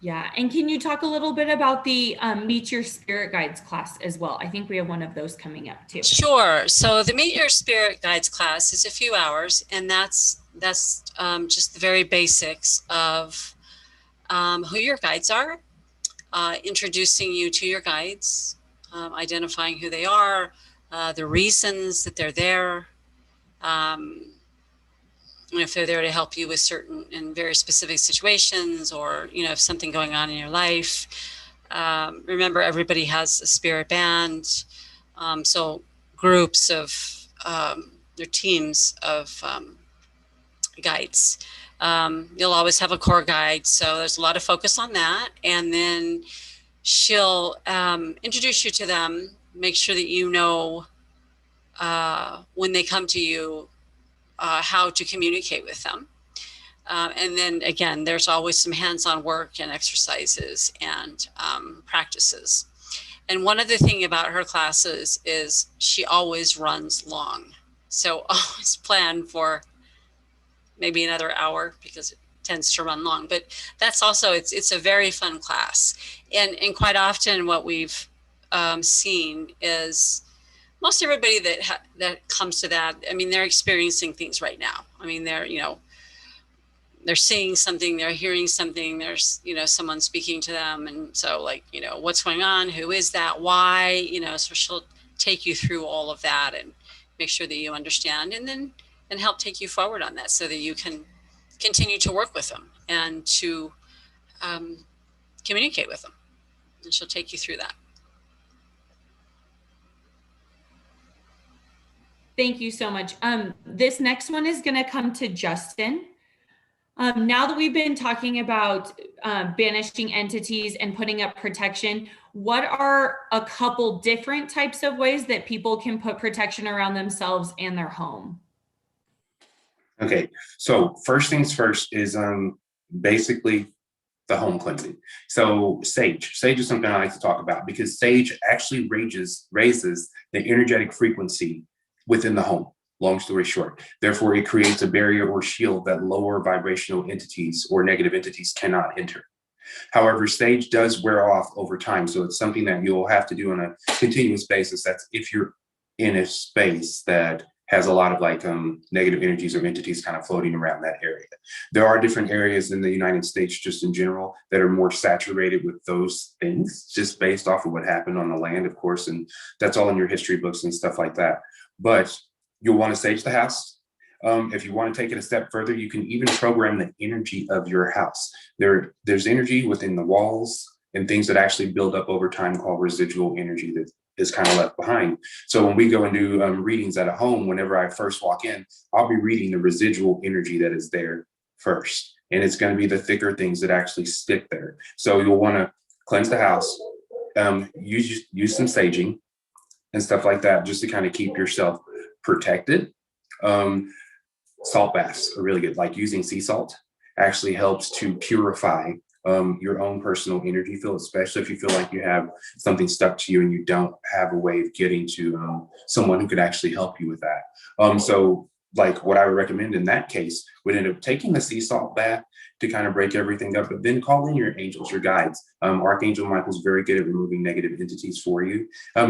Yeah. And can you talk a little bit about the Meet Your Spirit Guides class as well? I think we have one of those coming up too. Sure. So the Meet Your Spirit Guides class is a few hours, and that's just the very basics of who your guides are, introducing you to your guides, identifying who they are, the reasons that they're there, if they're there to help you with certain and very specific situations, or, if something going on in your life. Remember, everybody has a spirit band. So groups of, their teams of guides. You'll always have a core guide. So there's a lot of focus on that. And then she'll introduce you to them, make sure that you know when they come to you, how to communicate with them. And then again, there's always some hands-on work and exercises and practices. And one other thing about her classes is she always runs long. So always plan for maybe another hour, because it tends to run long. But that's also, it's a very fun class. And quite often what we've seen is most everybody that comes to that, I mean, they're experiencing things right now. I mean, they're seeing something, they're hearing something, there's, someone speaking to them. And so like, what's going on? Who is that? Why? So she'll take you through all of that and make sure that you understand, and help take you forward on that so that you can continue to work with them and to communicate with them. And she'll take you through that. Thank you so much. This next one is going to come to Justin. Now that we've been talking about banishing entities and putting up protection, what are a couple different types of ways that people can put protection around themselves and their home? Okay, so first things first is basically the home cleansing. So sage is something I like to talk about because sage actually raises the energetic frequency within the home. Long story short, therefore it creates a barrier or shield that lower vibrational entities or negative entities cannot enter. However, sage does wear off over time, so it's something that you'll have to do on a continuous basis. That's if you're in a space that has a lot of like negative energies or entities kind of floating around that area. There are different areas in the United States just in general that are more saturated with those things, just based off of what happened on the land, of course, and that's all in your history books and stuff like that. But you'll want to sage the house. If you want to take it a step further, you can even program the energy of your house. There's energy within the walls and things that actually build up over time called residual energy that is kind of left behind. So when we go and do readings at a home, whenever I first walk in, I'll be reading the residual energy that is there first. And it's going to be the thicker things that actually stick there. So you'll want to cleanse the house, use some saging and stuff like that, just to kind of keep yourself protected. Salt baths are really good. Like using sea salt actually helps to purify your own personal energy field, especially if you feel like you have something stuck to you and you don't have a way of getting to someone who could actually help you with that. So like what I would recommend in that case would end up taking the sea salt bath to kind of break everything up, but then call in your angels, your guides. Archangel Michael's very good at removing negative entities for you.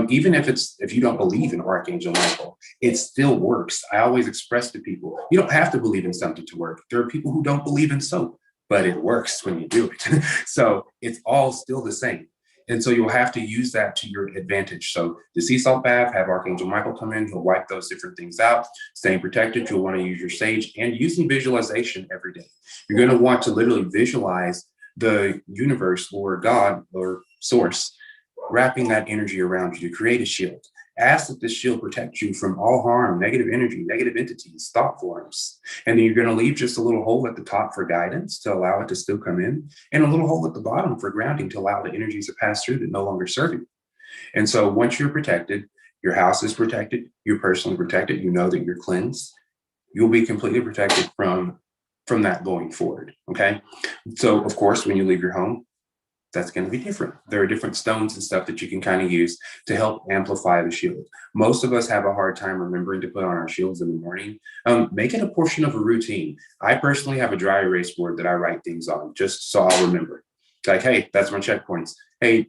Even if you don't believe in Archangel Michael, it still works. I always express to people, you don't have to believe in something to work. There are people who don't believe in soap, but it works when you do it. So it's all still the same. And so you'll have to use that to your advantage. So the sea salt bath, have Archangel Michael come in, he'll wipe those different things out. Staying protected, you'll want to use your sage and using visualization every day. You're going to want to literally visualize the universe or God or source wrapping that energy around you to create a shield. Ask that this shield protect you from all harm, negative energy, negative entities, thought forms. And then you're going to leave just a little hole at the top for guidance to allow it to still come in, and a little hole at the bottom for grounding to allow the energies to pass through that no longer serve you. And so once you're protected, your house is protected, you're personally protected, you know that you're cleansed, you'll be completely protected from that going forward. Okay. So of course, when you leave your home, that's going to be different. There are different stones and stuff that you can kind of use to help amplify the shield. Most of us have a hard time remembering to put on our shields in the morning. Make it a portion of a routine. I personally have a dry erase board that I write things on just so I'll remember. Like, hey, that's my checkpoints. Hey,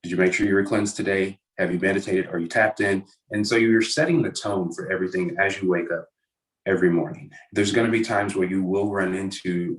did you make sure you were cleansed today? Have you meditated? Are you tapped in? And so you're setting the tone for everything as you wake up every morning. There's going to be times where you will run into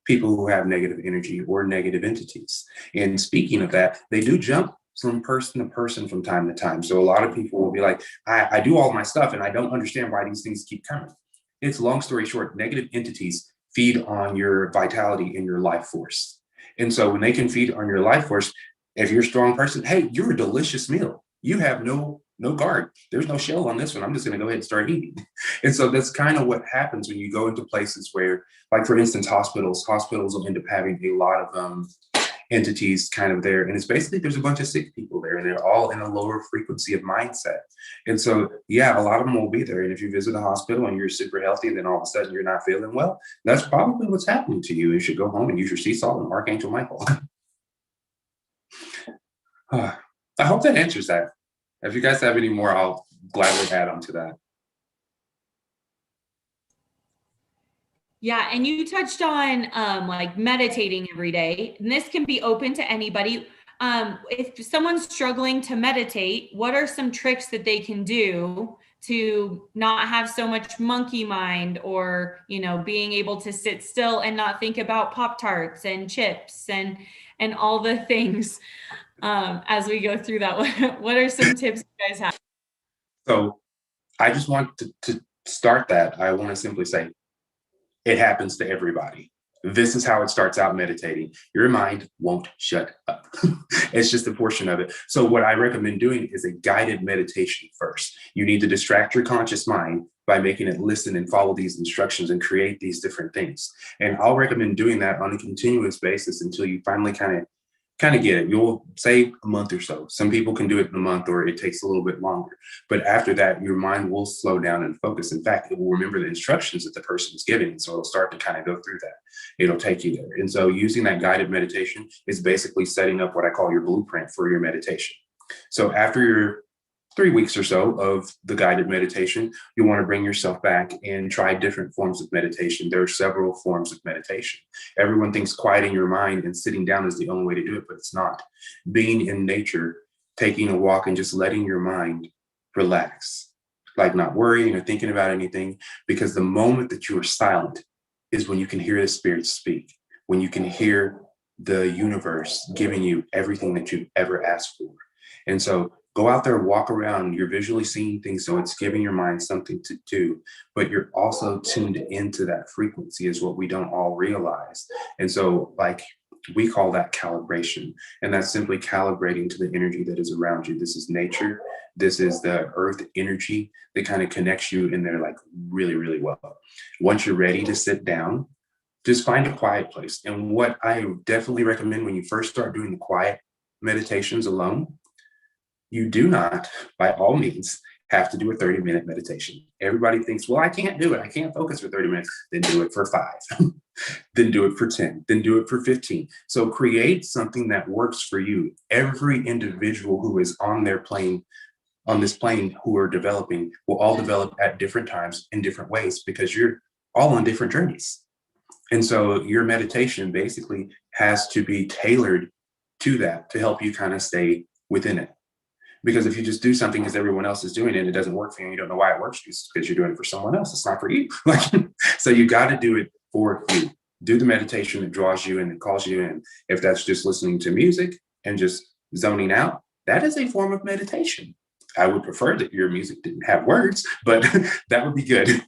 people who have negative energy or negative entities. And speaking of that, they do jump from person to person from time to time. So a lot of people will be like, I do all my stuff and I don't understand why these things keep coming. It's long story short, negative entities feed on your vitality and your life force. And so when they can feed on your life force, if you're a strong person, hey, you're a delicious meal. You have no guard. There's no shell on this one. I'm just going to go ahead and start eating. And so that's kind of what happens when you go into places where, like, for instance, hospitals will end up having a lot of entities kind of there. And it's basically, there's a bunch of sick people there and they're all in a lower frequency of mindset. And so, yeah, a lot of them will be there. And if you visit a hospital and you're super healthy and then all of a sudden you're not feeling well, that's probably what's happening to you. You should go home and use your sea salt and Archangel Michael. I hope that answers that. If you guys have any more, I'll gladly add on to that. Yeah, and you touched on like meditating every day, and this can be open to anybody. if someone's struggling to meditate, what are some tricks that they can do to not have so much monkey mind, or, you know, being able to sit still and not think about Pop-Tarts and chips and all the things as we go through that? What are some tips you guys have? So I just want to start that. I want to simply say it happens to everybody. This is how it starts out meditating. Your mind won't shut up. It's just a portion of it. So what I recommend doing is a guided meditation first. You need to distract your conscious mind by making it listen and follow these instructions and create these different things. And I'll recommend doing that on a continuous basis until you finally kind of get it. You'll say a month or so. Some people can do it in a month, or it takes a little bit longer. But after that, your mind will slow down and focus. In fact, it will remember the instructions that the person is giving. So it'll start to kind of go through that. It'll take you there. And so using that guided meditation is basically setting up what I call your blueprint for your meditation. So after your 3 weeks or so of the guided meditation, you want to bring yourself back and try different forms of meditation. There are several forms of meditation. Everyone thinks quieting your mind and sitting down is the only way to do it, but it's not. Being in nature, taking a walk, and just letting your mind relax, like not worrying or thinking about anything, because the moment that you are silent is when you can hear the spirit speak, when you can hear the universe giving you everything that you've ever asked for. And so go out there, walk around. You're visually seeing things, so it's giving your mind something to do, but you're also tuned into that frequency, is what we don't all realize. And so, like, we call that calibration, and that's simply calibrating to the energy that is around you. This is nature. This is the earth energy that kind of connects you in there, like, really, really well. Once you're ready to sit down, just find a quiet place. And what I definitely recommend when you first start doing the quiet meditations alone, you do not, by all means, have to do a 30-minute meditation. Everybody thinks, well, I can't do it. I can't focus for 30 minutes. Then do it for 5. Then do it for 10. Then do it for 15. So create something that works for you. Every individual who is on this plane who are developing will all develop at different times in different ways, because you're all on different journeys. And so your meditation basically has to be tailored to that to help you kind of stay within it. Because if you just do something as everyone else is doing it, and it doesn't work for you, and you don't know why it works, it's because you're doing it for someone else. It's not for you. So you got to do it for you. Do the meditation that draws you in and calls you in. If that's just listening to music and just zoning out, that is a form of meditation. I would prefer that your music didn't have words, but that would be good.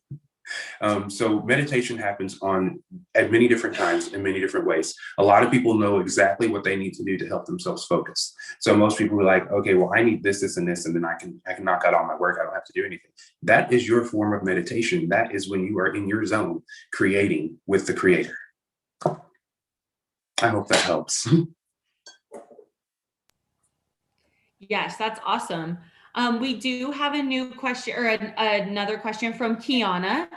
So meditation happens at many different times in many different ways. A lot of people know exactly what they need to do to help themselves focus. So most people are like, okay, well, I need this, this, and this, and then I can knock out all my work. I don't have to do anything. That is your form of meditation. That is when you are in your zone creating with the creator. I hope that helps. Yes, that's awesome. We do have a new question, or another question from Kiana.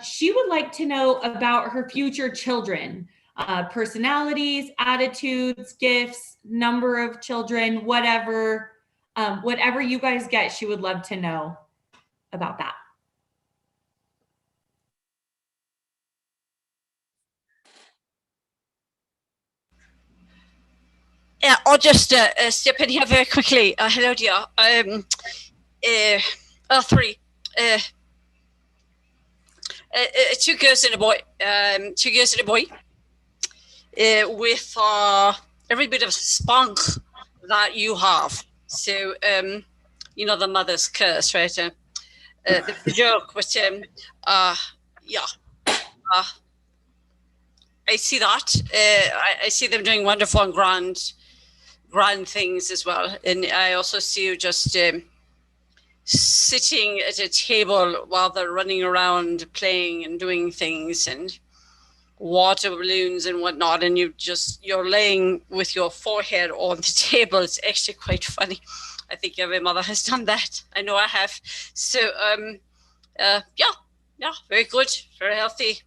She would like to know about her future children, personalities, attitudes, gifts, number of children, whatever you guys get, she would love to know about that. Yeah, I'll just step in here very quickly. Hello, dear. 3. 2 girls and a boy. 2 girls and a boy. With every bit of spunk that you have. So, you know, the mother's curse, right? The joke, but yeah. I see that. I see them doing wonderful and grand things as well. And I also see you just sitting at a table while they're running around playing and doing things and water balloons and whatnot. And you're laying with your forehead on the table. It's actually quite funny. I think every mother has done that. I know I have. So, yeah, very good, very healthy,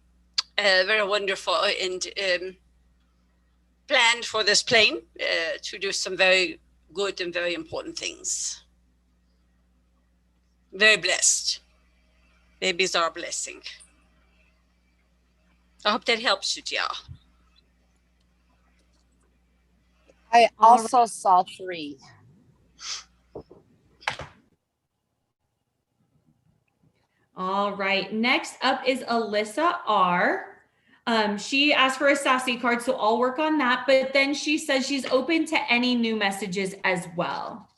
very wonderful, and planned for this plane to do some very good and very important things. Very blessed. Babies are a blessing. I hope that helps you, dear. I also saw 3. All right. Next up is Alyssa R. She asked for a sassy card, so I'll work on that. But then she says she's open to any new messages as well.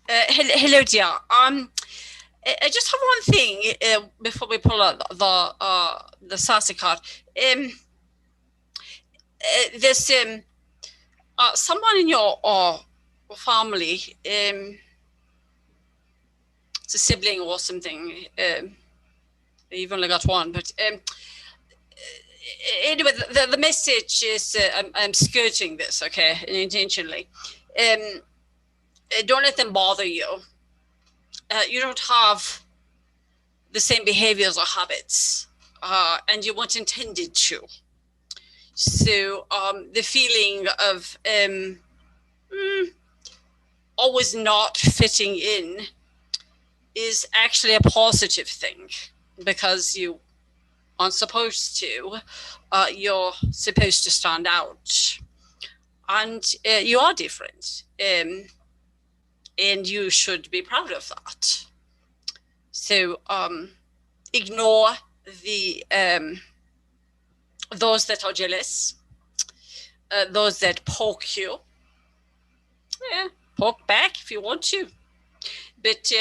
Hello, dear. I just have one thing before we pull out the sassy card. There's someone in your family, it's a sibling or something. You've only got one, but anyway, the message is I'm skirting this, okay, intentionally. Don't let them bother you. You don't have the same behaviors or habits, and you weren't intended to. So the feeling of always not fitting in is actually a positive thing, because you aren't supposed to. You're supposed to stand out, and you are different. And you should be proud of that. So ignore the those that are jealous, those that poke you. Yeah, poke back if you want to, but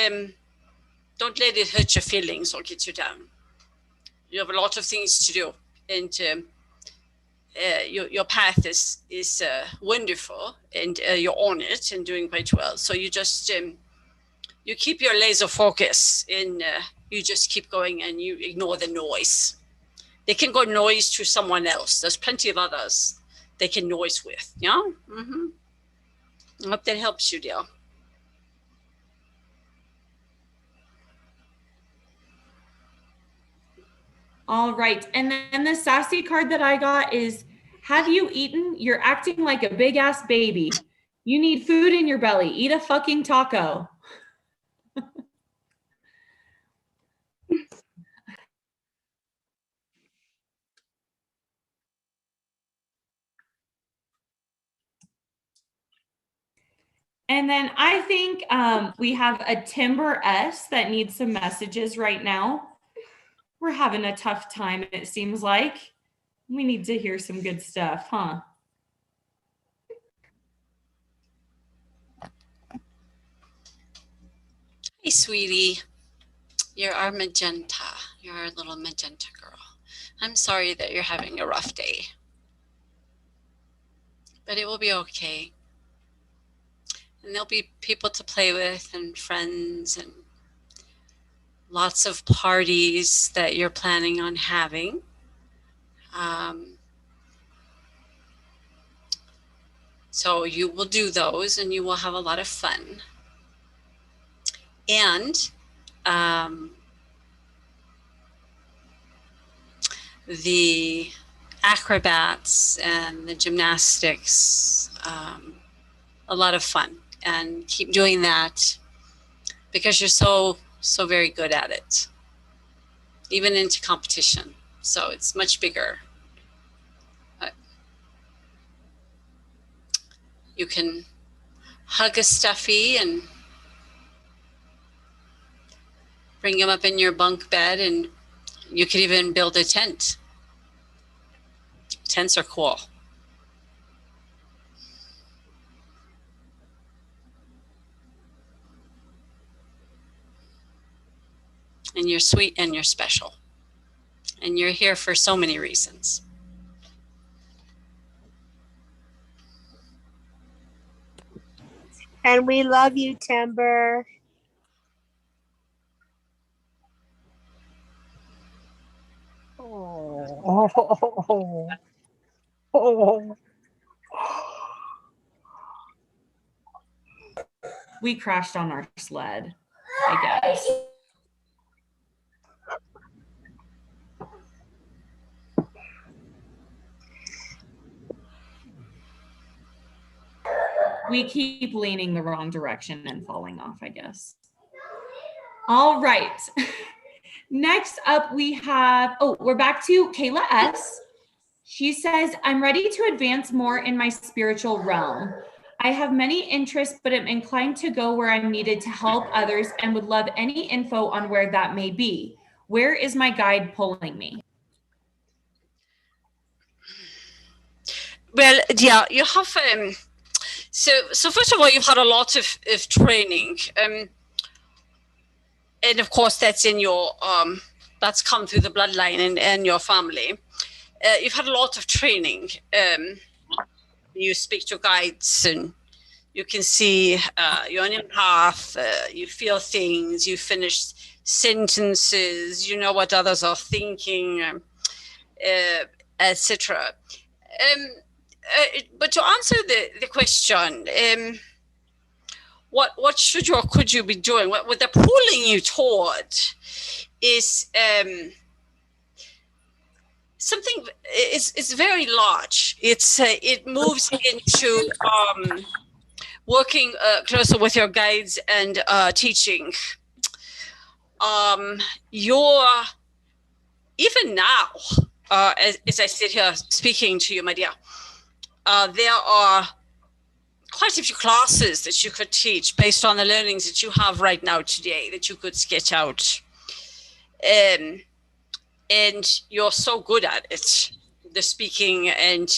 don't let it hurt your feelings or get you down. You have a lot of things to do, and your path is wonderful, and you're on it and doing quite well. So you just you keep your laser focus, and you just keep going, and you ignore the noise. They can go noise to someone else. There's plenty of others they can noise with. Yeah. I hope that helps you, dear. All right. And then the sassy card that I got is, have you eaten? You're acting like a big ass baby. You need food in your belly. Eat a fucking taco. And then I think we have a Timber S that needs some messages right now. We're having a tough time, it seems like. We need to hear some good stuff, huh? Hey, sweetie. You're our magenta. You're our little magenta girl. I'm sorry that you're having a rough day, but it will be okay. And there'll be people to play with, and friends, and lots of parties that you're planning on having. So you will do those, and you will have a lot of fun. And the acrobats and the gymnastics, a lot of fun. And keep doing that, because you're so very good at it, even into competition. So it's much bigger. You can hug a stuffy and bring him up in your bunk bed, and you could even build a tent. Tents are cool. And you're sweet, and you're special. And you're here for so many reasons. And we love you, Timber. Oh. Oh. We crashed on our sled, I guess. we keep leaning the wrong direction and falling off, I guess. All right. Next up, we have, we're back to Kayla S. She says, I'm ready to advance more in my spiritual realm. I have many interests, but am inclined to go where I'm needed to help others and would love any info on where that may be. Where is my guide pulling me? Well, yeah, you have, so first of all, you've had a lot of training. And of course, that's in your, that's come through the bloodline and your family. You've had a lot of training. You speak to guides and you can see you're on your path, you feel things, you finish sentences, you know what others are thinking, etc. But to answer the question, what should you or could you be doing? What they're pulling you toward is something. It's very large. It moves into working closer with your guides and teaching. You're even now, as I sit here speaking to you, my dear, there are quite a few classes that you could teach based on the learnings that you have right now today that you could sketch out. And you're so good at it, the speaking and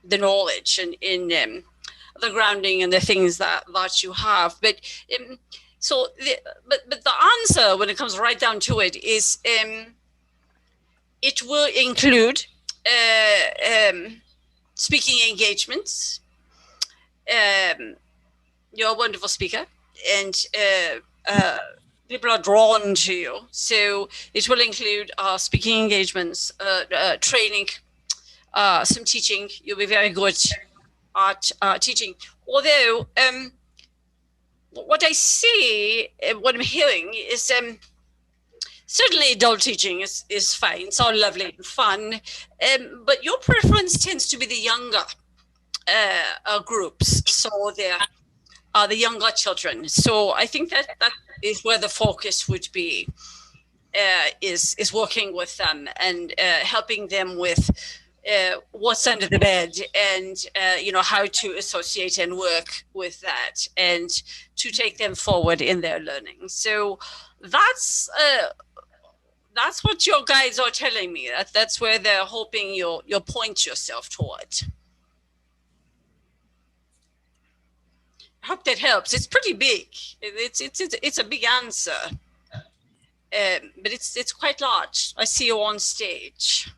the knowledge and in the grounding and the things that you have. But but the answer when it comes right down to it is it will include speaking engagements. You're a wonderful speaker, and people are drawn to you. So it will include speaking engagements, training, some teaching. You'll be very good at teaching. Although what I see, what I'm hearing is certainly adult teaching is fine. It's all lovely and fun. But your preference tends to be the younger groups. So they're the younger children. So I think that is where the focus would be, is working with them and helping them with what's under the bed and how to associate and work with that and to take them forward in their learning. So that's what your guides are telling me. That's where they're hoping you'll point yourself toward. I hope that helps. It's pretty big. It's a big answer, but it's quite large. I see you on stage.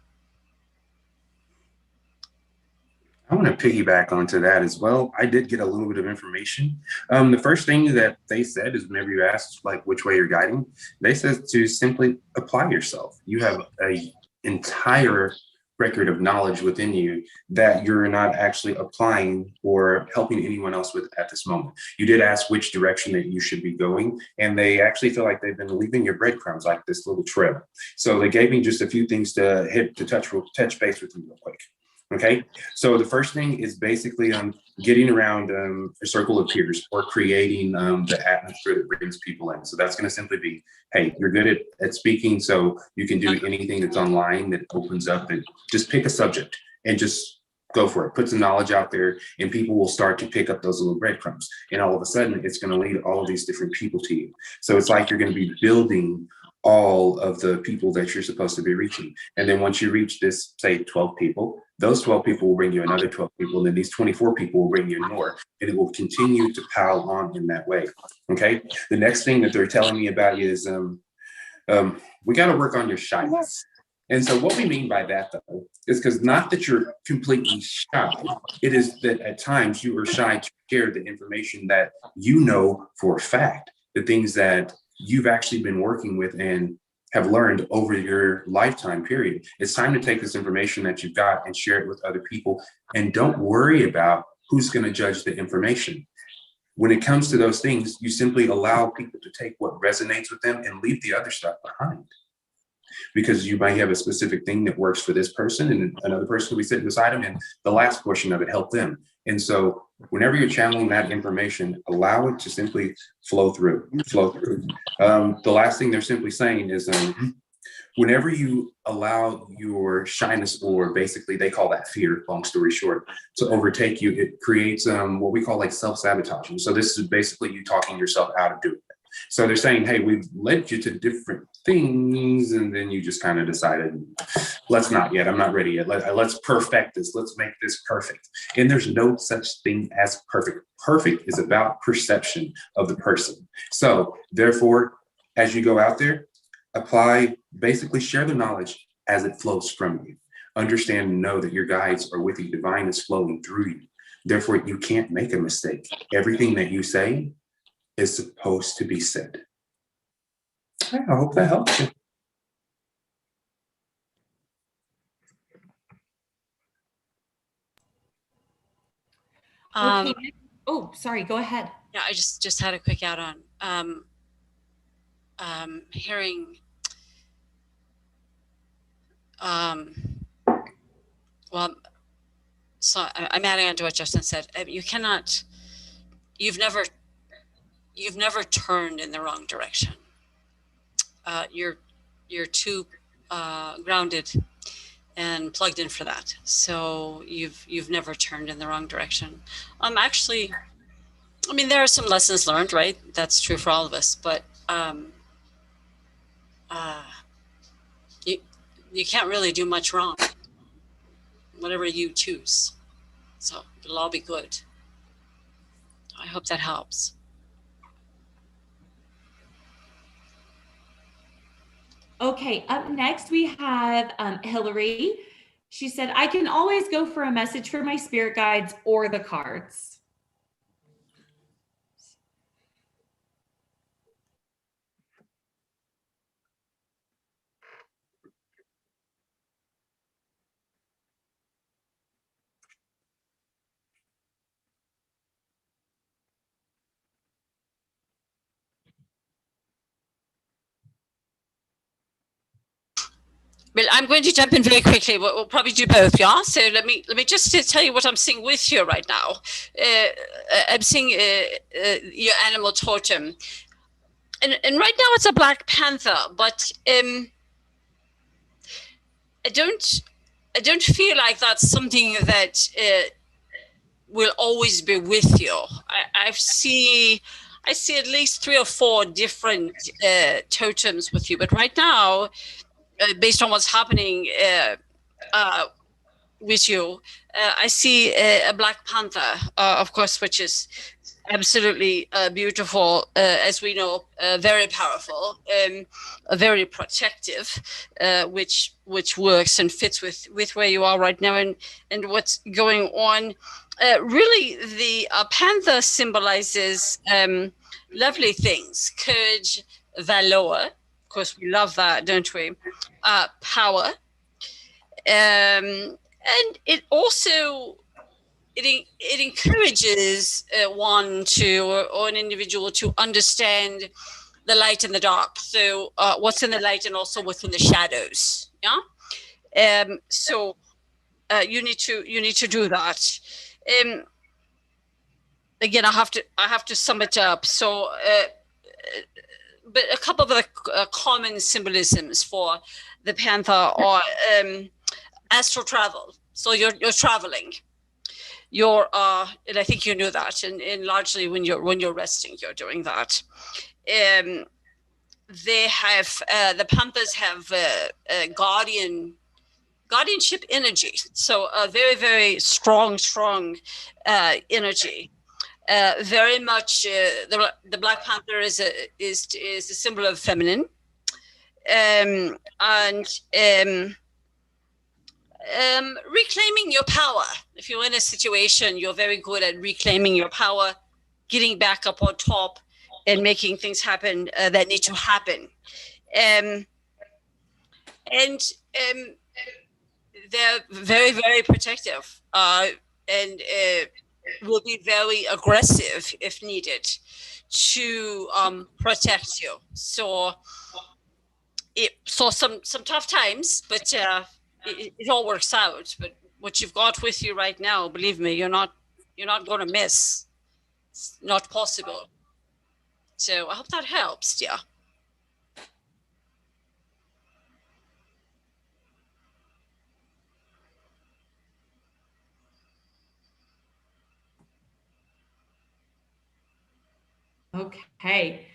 I want to piggyback onto that as well. I did get a little bit of information. The first thing that they said is whenever you asked like which way you're guiding, they said to simply apply yourself. You have an entire record of knowledge within you that you're not actually applying or helping anyone else with at this moment. You did ask which direction that you should be going, and they actually feel like they've been leaving your breadcrumbs like this little trail. So they gave me just a few things to touch base with you real quick. Okay, so the first thing is basically getting around a circle of peers or creating the atmosphere that brings people in. So that's going to simply be, hey, you're good at speaking, so you can do anything that's online that opens up, and just pick a subject and just go for it. Put some knowledge out there and people will start to pick up those little breadcrumbs. And all of a sudden, it's going to lead all of these different people to you. So it's like you're going to be building all of the people that you're supposed to be reaching. And then once you reach this, say 12 people, those 12 people will bring you another 12 people, and then these 24 people will bring you more, and it will continue to pile on in that way. Okay. The next thing that they're telling me about is we got to work on your shyness. And so what we mean by that, though, is because not that you're completely shy, it is that at times you are shy to share the information that you know for a fact, the things that you've actually been working with and have learned over your lifetime period. It's time to take this information that you've got and share it with other people. And don't worry about who's going to judge the information. When it comes to those things, you simply allow people to take what resonates with them and leave the other stuff behind. Because you might have a specific thing that works for this person and another person will be sitting beside them, and the last portion of it helped them. And so Whenever you're channeling that information, allow it to simply flow through, flow through. The last thing they're simply saying is, whenever you allow your shyness, or basically they call that fear, long story short, to overtake you, it creates what we call like self-sabotaging. So this is basically you talking yourself out of doing it. So they're saying, hey, we've led you to different things, and then you just kind of decided, let's not yet. I'm not ready yet. Let's perfect this. Let's make this perfect. And there's no such thing as perfect. Perfect is about perception of the person. So therefore, as you go out there, apply, basically share the knowledge as it flows from you. Understand and know that your guides are with you. Divine is flowing through you. Therefore, you can't make a mistake. Everything that you say is supposed to be said. I hope that helps you. Okay. Oh, sorry. Go ahead. Yeah, I just had a quick add on. Hearing, well, so I'm adding on to what Justin said. You've never turned in the wrong direction. You're too grounded and plugged in for that. So you've never turned in the wrong direction. Actually, I mean, there are some lessons learned, right? That's true for all of us, but you can't really do much wrong, whatever you choose. So it'll all be good. I hope that helps. Okay, up next we have Hillary. She said, I can always go for a message for my spirit guides or the cards. Well, I'm going to jump in very quickly. We'll probably do both, yeah. So let me just tell you what I'm seeing with you right now. I'm seeing your animal totem, and right now it's a black panther, but I don't feel like that's something that will always be with you. I see at least 3 or 4 different totems with you, but right now, based on what's happening with you, I see a black panther, of course, which is absolutely beautiful, as we know, very powerful, very protective, which works and fits with where you are right now and what's going on. Really, the panther symbolizes lovely things, courage, valor. Of course, we love that, don't we? Power, and it also it encourages one to or an individual to understand the light and the dark. So what's in the light and also what's in the shadows. Yeah. So you need to do that. Again, I have to sum it up. So. But a couple of the common symbolisms for the panther are astral travel. So you're traveling. You're and I think you knew that. And largely when you're resting, you're doing that. They have the panthers have guardianship energy. So a very, very strong energy. Very much the Black Panther is a symbol of feminine, and reclaiming your power. If you're in a situation, you're very good at reclaiming your power, getting back up on top, and making things happen that need to happen. And they're very, very protective, and will be very aggressive if needed to protect you. So some tough times, but it all works out. But what you've got with you right now, believe me, you're not You're not going to miss. It's not possible. So I hope that helps, dear. Okay.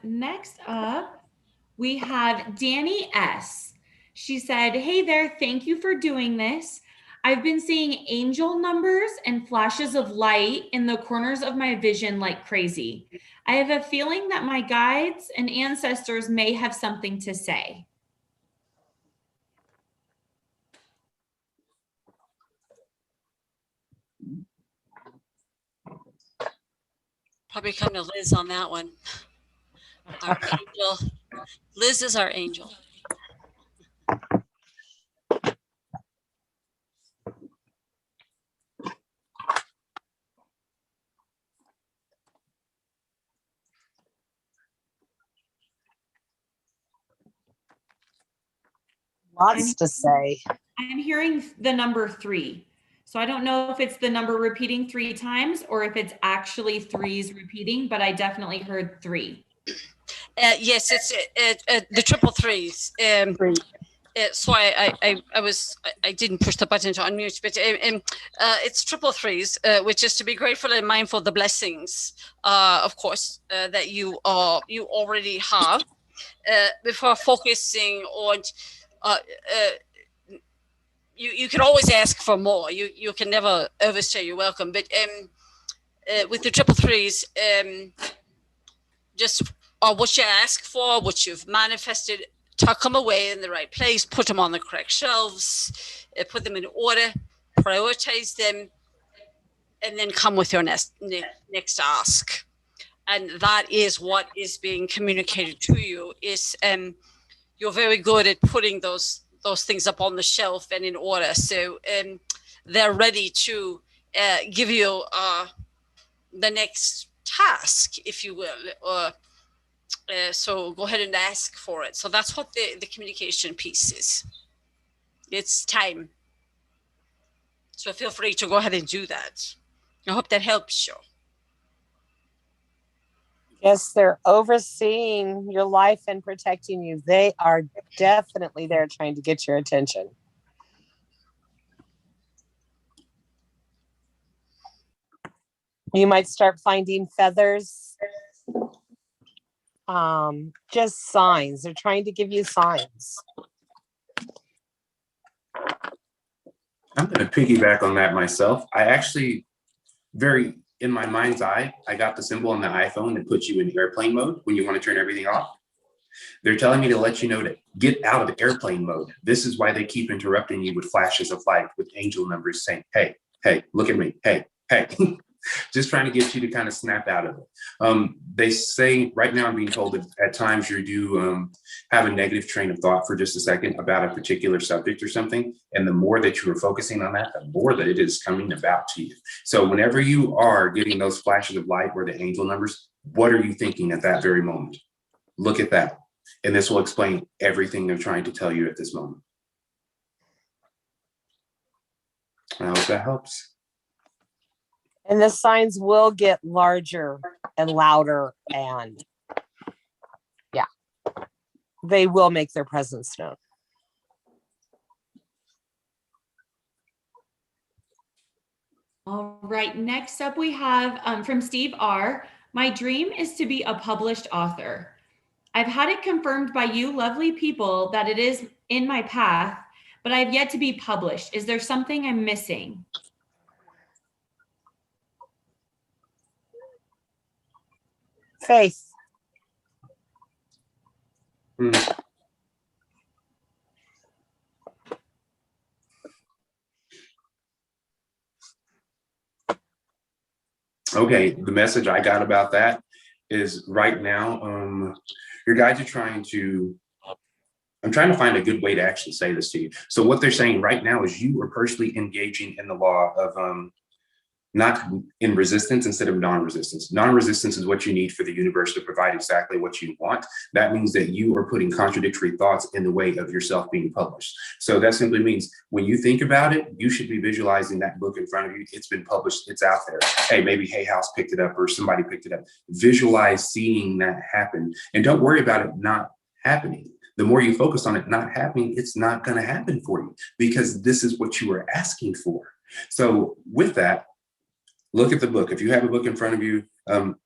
Next up, we have Danny S. She said, "Hey there, thank you for doing this. I've been seeing angel numbers and flashes of light in the corners of my vision like crazy. I have a feeling that my guides and ancestors may have something to say." Probably come to Liz on that one. Our angel. Liz is our angel. Lots to say. I'm hearing the number 3. So I don't know if it's the number repeating 3 times or if it's actually 3s repeating, but I definitely heard 3. Yes, it's the triple threes. So I didn't push the button to unmute, but it's triple threes, which is to be grateful and mindful of the blessings, of course, that you already have, before focusing on. You can always ask for more. You can never overstay your welcome. But with the triple threes, just what you ask for, what you've manifested, tuck them away in the right place, put them on the correct shelves, put them in order, prioritize them, and then come with your next ask. And that is what is being communicated to you. Is you're very good at putting those things up on the shelf and in order, so they're ready to give you the next task, if you will, or so go ahead and ask for it. So that's what the communication piece is. It's time. So feel free to go ahead and do that. I hope that helps you. Yes, they're overseeing your life and protecting you. They are definitely there trying to get your attention. You might start finding feathers. Just signs. They're trying to give you signs. I'm going to piggyback on that myself. I actually, in my mind's eye, I got the symbol on the iPhone that puts you in airplane mode when you want to turn everything off. They're telling me to let you know to get out of airplane mode. This is why they keep interrupting you with flashes of light, with angel numbers saying, hey, look at me. Hey. Just trying to get you to kind of snap out of it. They say right now, I'm being told that at times you do have a negative train of thought for just a second about a particular subject or something. And the more that you are focusing on that, the more that it is coming about to you. So whenever you are getting those flashes of light or the angel numbers, what are you thinking at that very moment? Look at that. And this will explain everything they're trying to tell you at this moment. I hope that helps. And the signs will get larger and louder, and yeah, they will make their presence known. All right, next up we have from Steve R. "My dream is to be a published author. I've had it confirmed by you lovely people that it is in my path, but I've yet to be published. Is there something I'm missing?" Faith. Okay, the message I got about that is right now, your guides are trying to, I'm trying to find a good way to actually say this to you. So what they're saying right now is you are personally engaging in the law of not in resistance instead of non-resistance. Non-resistance is what you need for the universe to provide exactly what you want. That means that you are putting contradictory thoughts in the way of yourself being published. So that simply means when you think about it, you should be visualizing that book in front of you. It's been published, it's out there. Hey, maybe Hay House picked it up or somebody picked it up. Visualize seeing that happen and don't worry about it not happening. The more you focus on it not happening, it's not going to happen for you because this is what you were asking for. So with that, look at the book. If you have a book in front of you,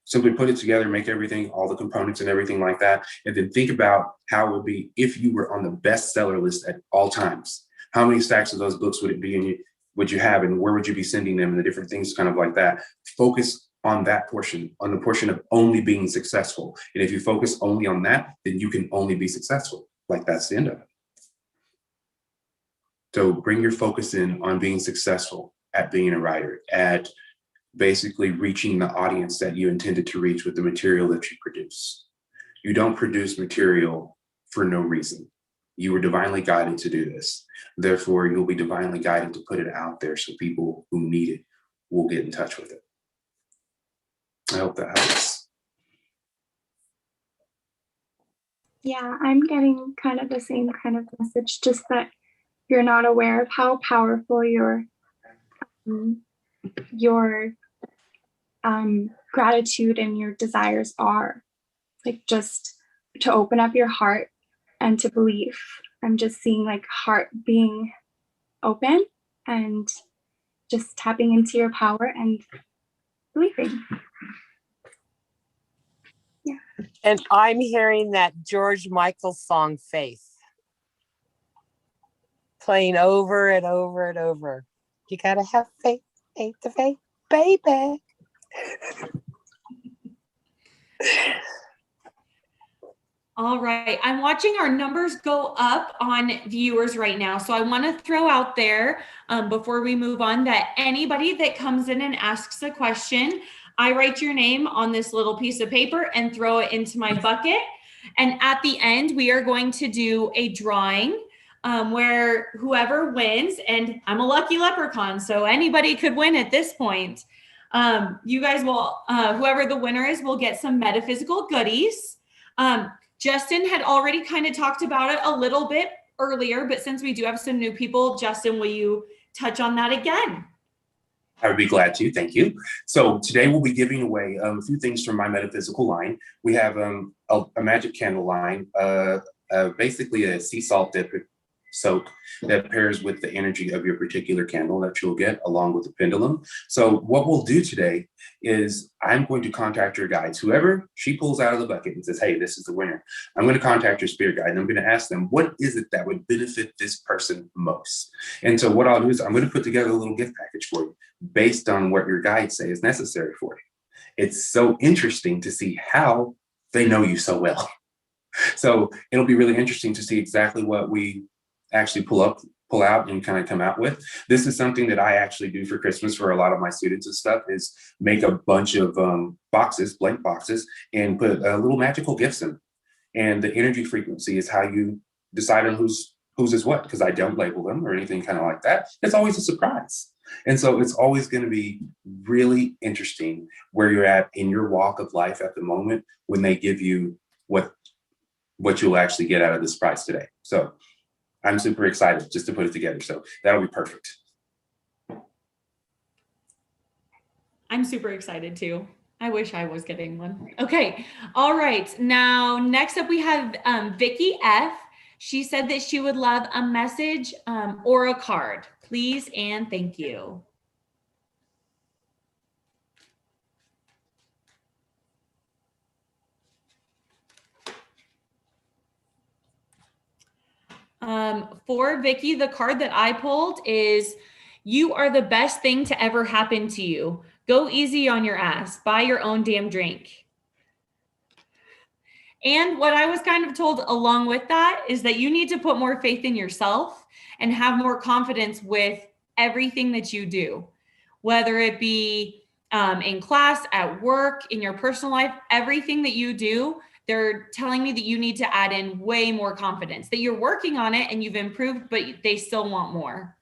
simply put it together, make everything, all the components and everything like that. And then think about how it would be if you were on the bestseller list at all times. How many stacks of those books would it be in you, would you have, and where would you be sending them and the different things kind of like that. Focus on that portion, on the portion of only being successful. And if you focus only on that, then you can only be successful. Like that's the end of it. So bring your focus in on being successful at being a writer, at basically reaching the audience that you intended to reach with the material that you produce. You don't produce material for no reason. You were divinely guided to do this. Therefore, you'll be divinely guided to put it out there so people who need it will get in touch with it. I hope that helps. Yeah, I'm getting kind of the same kind of message, just that you're not aware of how powerful your gratitude and your desires are. Like, just to open up your heart and to believe. I'm just seeing like heart being open and just tapping into your power and believing. Yeah. And I'm hearing that George Michael song, Faith, playing over and over and over. You gotta have faith, faith to faith, baby. All right. I'm watching our numbers go up on viewers right now. So I want to throw out there before we move on that anybody that comes in and asks a question, I write your name on this little piece of paper and throw it into my bucket. And at the end, we are going to do a drawing where whoever wins, and I'm a lucky leprechaun, so anybody could win at this point. You guys will, whoever the winner is, will get some metaphysical goodies. Justin had already kind of talked about it a little bit earlier, but since we do have some new people, Justin, will you touch on that again? I would be glad to. Thank you. So today we'll be giving away a few things from my metaphysical line. We have a magic candle line, basically a sea salt dip soak that pairs with the energy of your particular candle that you'll get along with the pendulum. So what we'll do today is I'm going to contact your guides. Whoever she pulls out of the bucket and says, hey, this is the winner. I'm going to contact your spirit guide and I'm going to ask them, what is it that would benefit this person most? And so what I'll do is I'm going to put together a little gift package for you based on what your guides say is necessary for you. It's so interesting to see how they know you so well. So it'll be really interesting to see exactly what we actually pull out and kind of come out with. This is something that I actually do for Christmas for a lot of my students and stuff, is make a bunch of boxes, blank boxes, and put little magical gifts in. And the energy frequency is how you decide on whose is what, because I don't label them or anything kind of like that. It's always a surprise. And so it's always going to be really interesting where you're at in your walk of life at the moment when they give you what you'll actually get out of this prize today. So I'm super excited just to put it together. So that'll be perfect. I'm super excited too. I wish I was getting one. Okay. All right. Now, next up we have Vicky F. She said that she would love a message or a card. Please and thank you. For Vicky, the card that I pulled is, you are the best thing to ever happen to you. Go easy on your ass. Buy your own damn drink. And what I was kind of told along with that is that you need to put more faith in yourself and have more confidence with everything that you do, whether it be in class, at work, in your personal life, everything that you do. They're telling me that you need to add in way more confidence, that you're working on it and you've improved, but they still want more.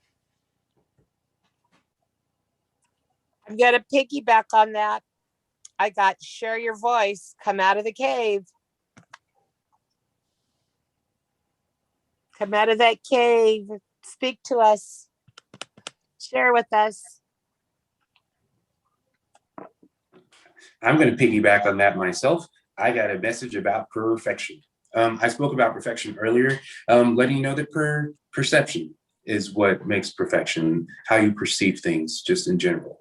I'm going to piggyback on that. I got share your voice, come out of the cave. Come out of that cave. Speak to us. Share with us. I'm going to piggyback on that myself. I got a message about perfection. I spoke about perfection earlier, letting you know that perception is what makes perfection, how you perceive things just in general.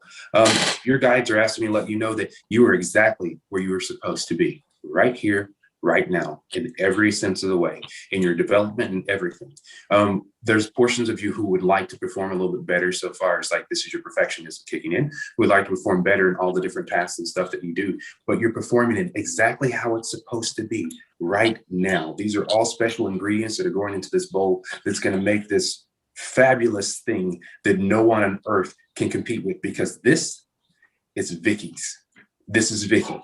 Your guides are asking me to let you know that you are exactly where you are supposed to be, right here, right now, in every sense of the way, in your development and everything. There's portions of you who would like to perform a little bit better so far as like this is your perfectionism kicking in, who would like to perform better in all the different tasks and stuff that you do, but you're performing it exactly how it's supposed to be right now. These are all special ingredients that are going into this bowl that's going to make this fabulous thing that no one on earth can compete with, because this is Vicky's. This is Vicky.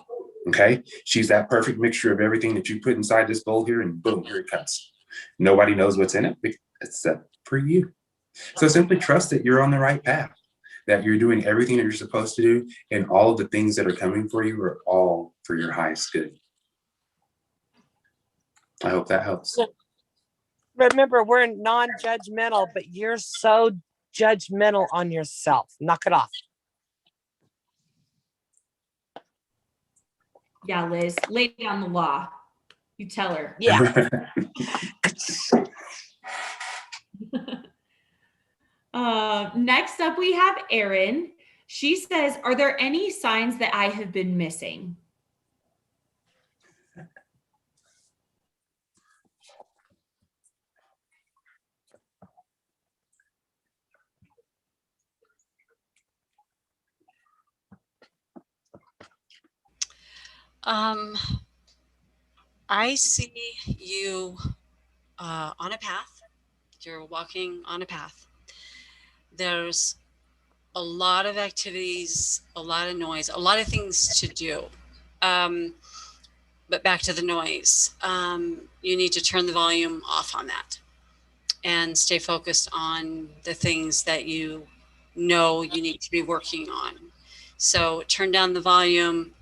Okay, she's that perfect mixture of everything that you put inside this bowl here, and boom, here it comes. Nobody knows what's in it except for you. So simply trust that you're on the right path, that you're doing everything that you're supposed to do, and all of the things that are coming for you are all for your highest good. I hope that helps. Remember, we're non-judgmental, but you're so judgmental on yourself. Knock it off. Yeah, Liz, lay down the law. You tell her. Yeah. Next up, we have Erin. She says, are there any signs that I have been missing? I see you on a path. You're walking on a path. There's a lot of activities, a lot of noise, a lot of things to do. But back to the noise. You need to turn the volume off on that and stay focused on the things that you know you need to be working on. So turn down the volume,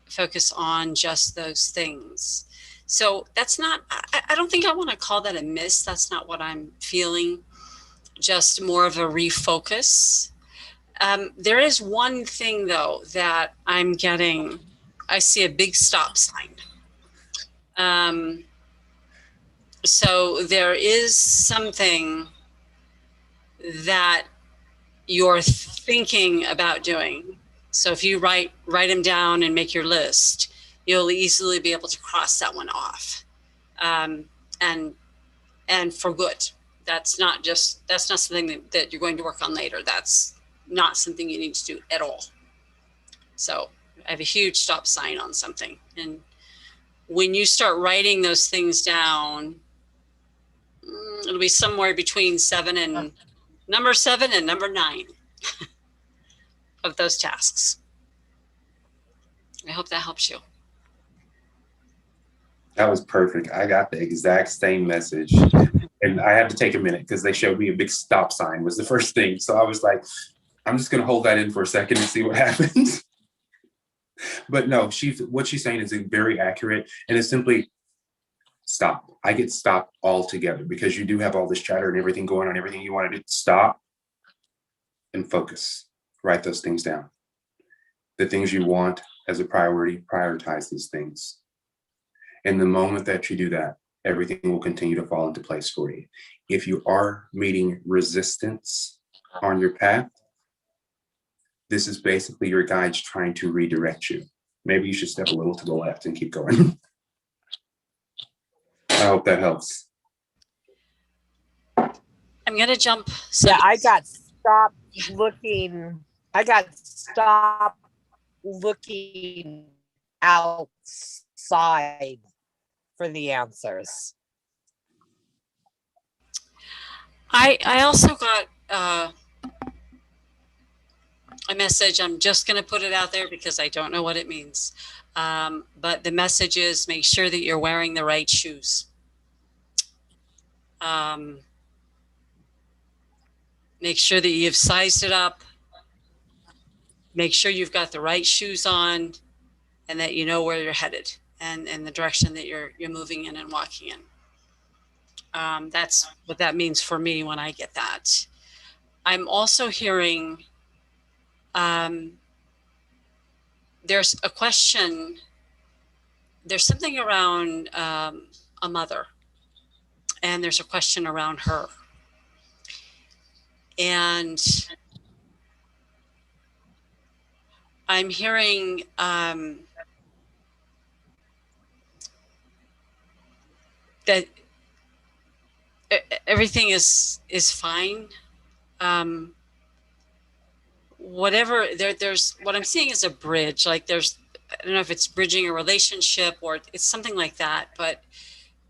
focus on just those things. So that's not, I don't think I want to call that a miss. That's not what I'm feeling. Just more of a refocus. There is one thing though that I'm getting. I see a big stop sign. So there is something that you're thinking about doing. So if you write them down and make your list, you'll easily be able to cross that one off, and for good. That's not something that you're going to work on later. That's not something you need to do at all. So I have a huge stop sign on something, and when you start writing those things down, it'll be somewhere between number 7 and number 9 of those tasks. I hope that helps you. That was perfect. I got the exact same message. And I had to take a minute because they showed me a big stop sign was the first thing. So I was like, I'm just going to hold that in for a second and see what happens. But no, what she's saying is very accurate. And it's simply stop. I get stopped altogether because you do have all this chatter and everything going on, everything you want to do. Stop and focus. Write those things down. The things you want as a priority, prioritize these things. And the moment that you do that, everything will continue to fall into place for you. If you are meeting resistance on your path, this is basically your guides trying to redirect you. Maybe you should step a little to the left and keep going. I hope that helps. I'm going to jump. Yeah, I got stopped looking. I got stopped looking outside for the answers. I also got a message. I'm just going to put it out there because I don't know what it means. But the message is make sure that you're wearing the right shoes. Make sure that you've sized it up. make sure you've got the right shoes on and that you know where you're headed and the direction that you're moving in and walking in. That's what that means for me when I get that. I'm also hearing there's a question, there's something around a mother, and there's a question around her. And I'm hearing that everything is fine. Whatever there's what I'm seeing is a bridge. Like there's, I don't know if it's bridging a relationship or it's something like that. But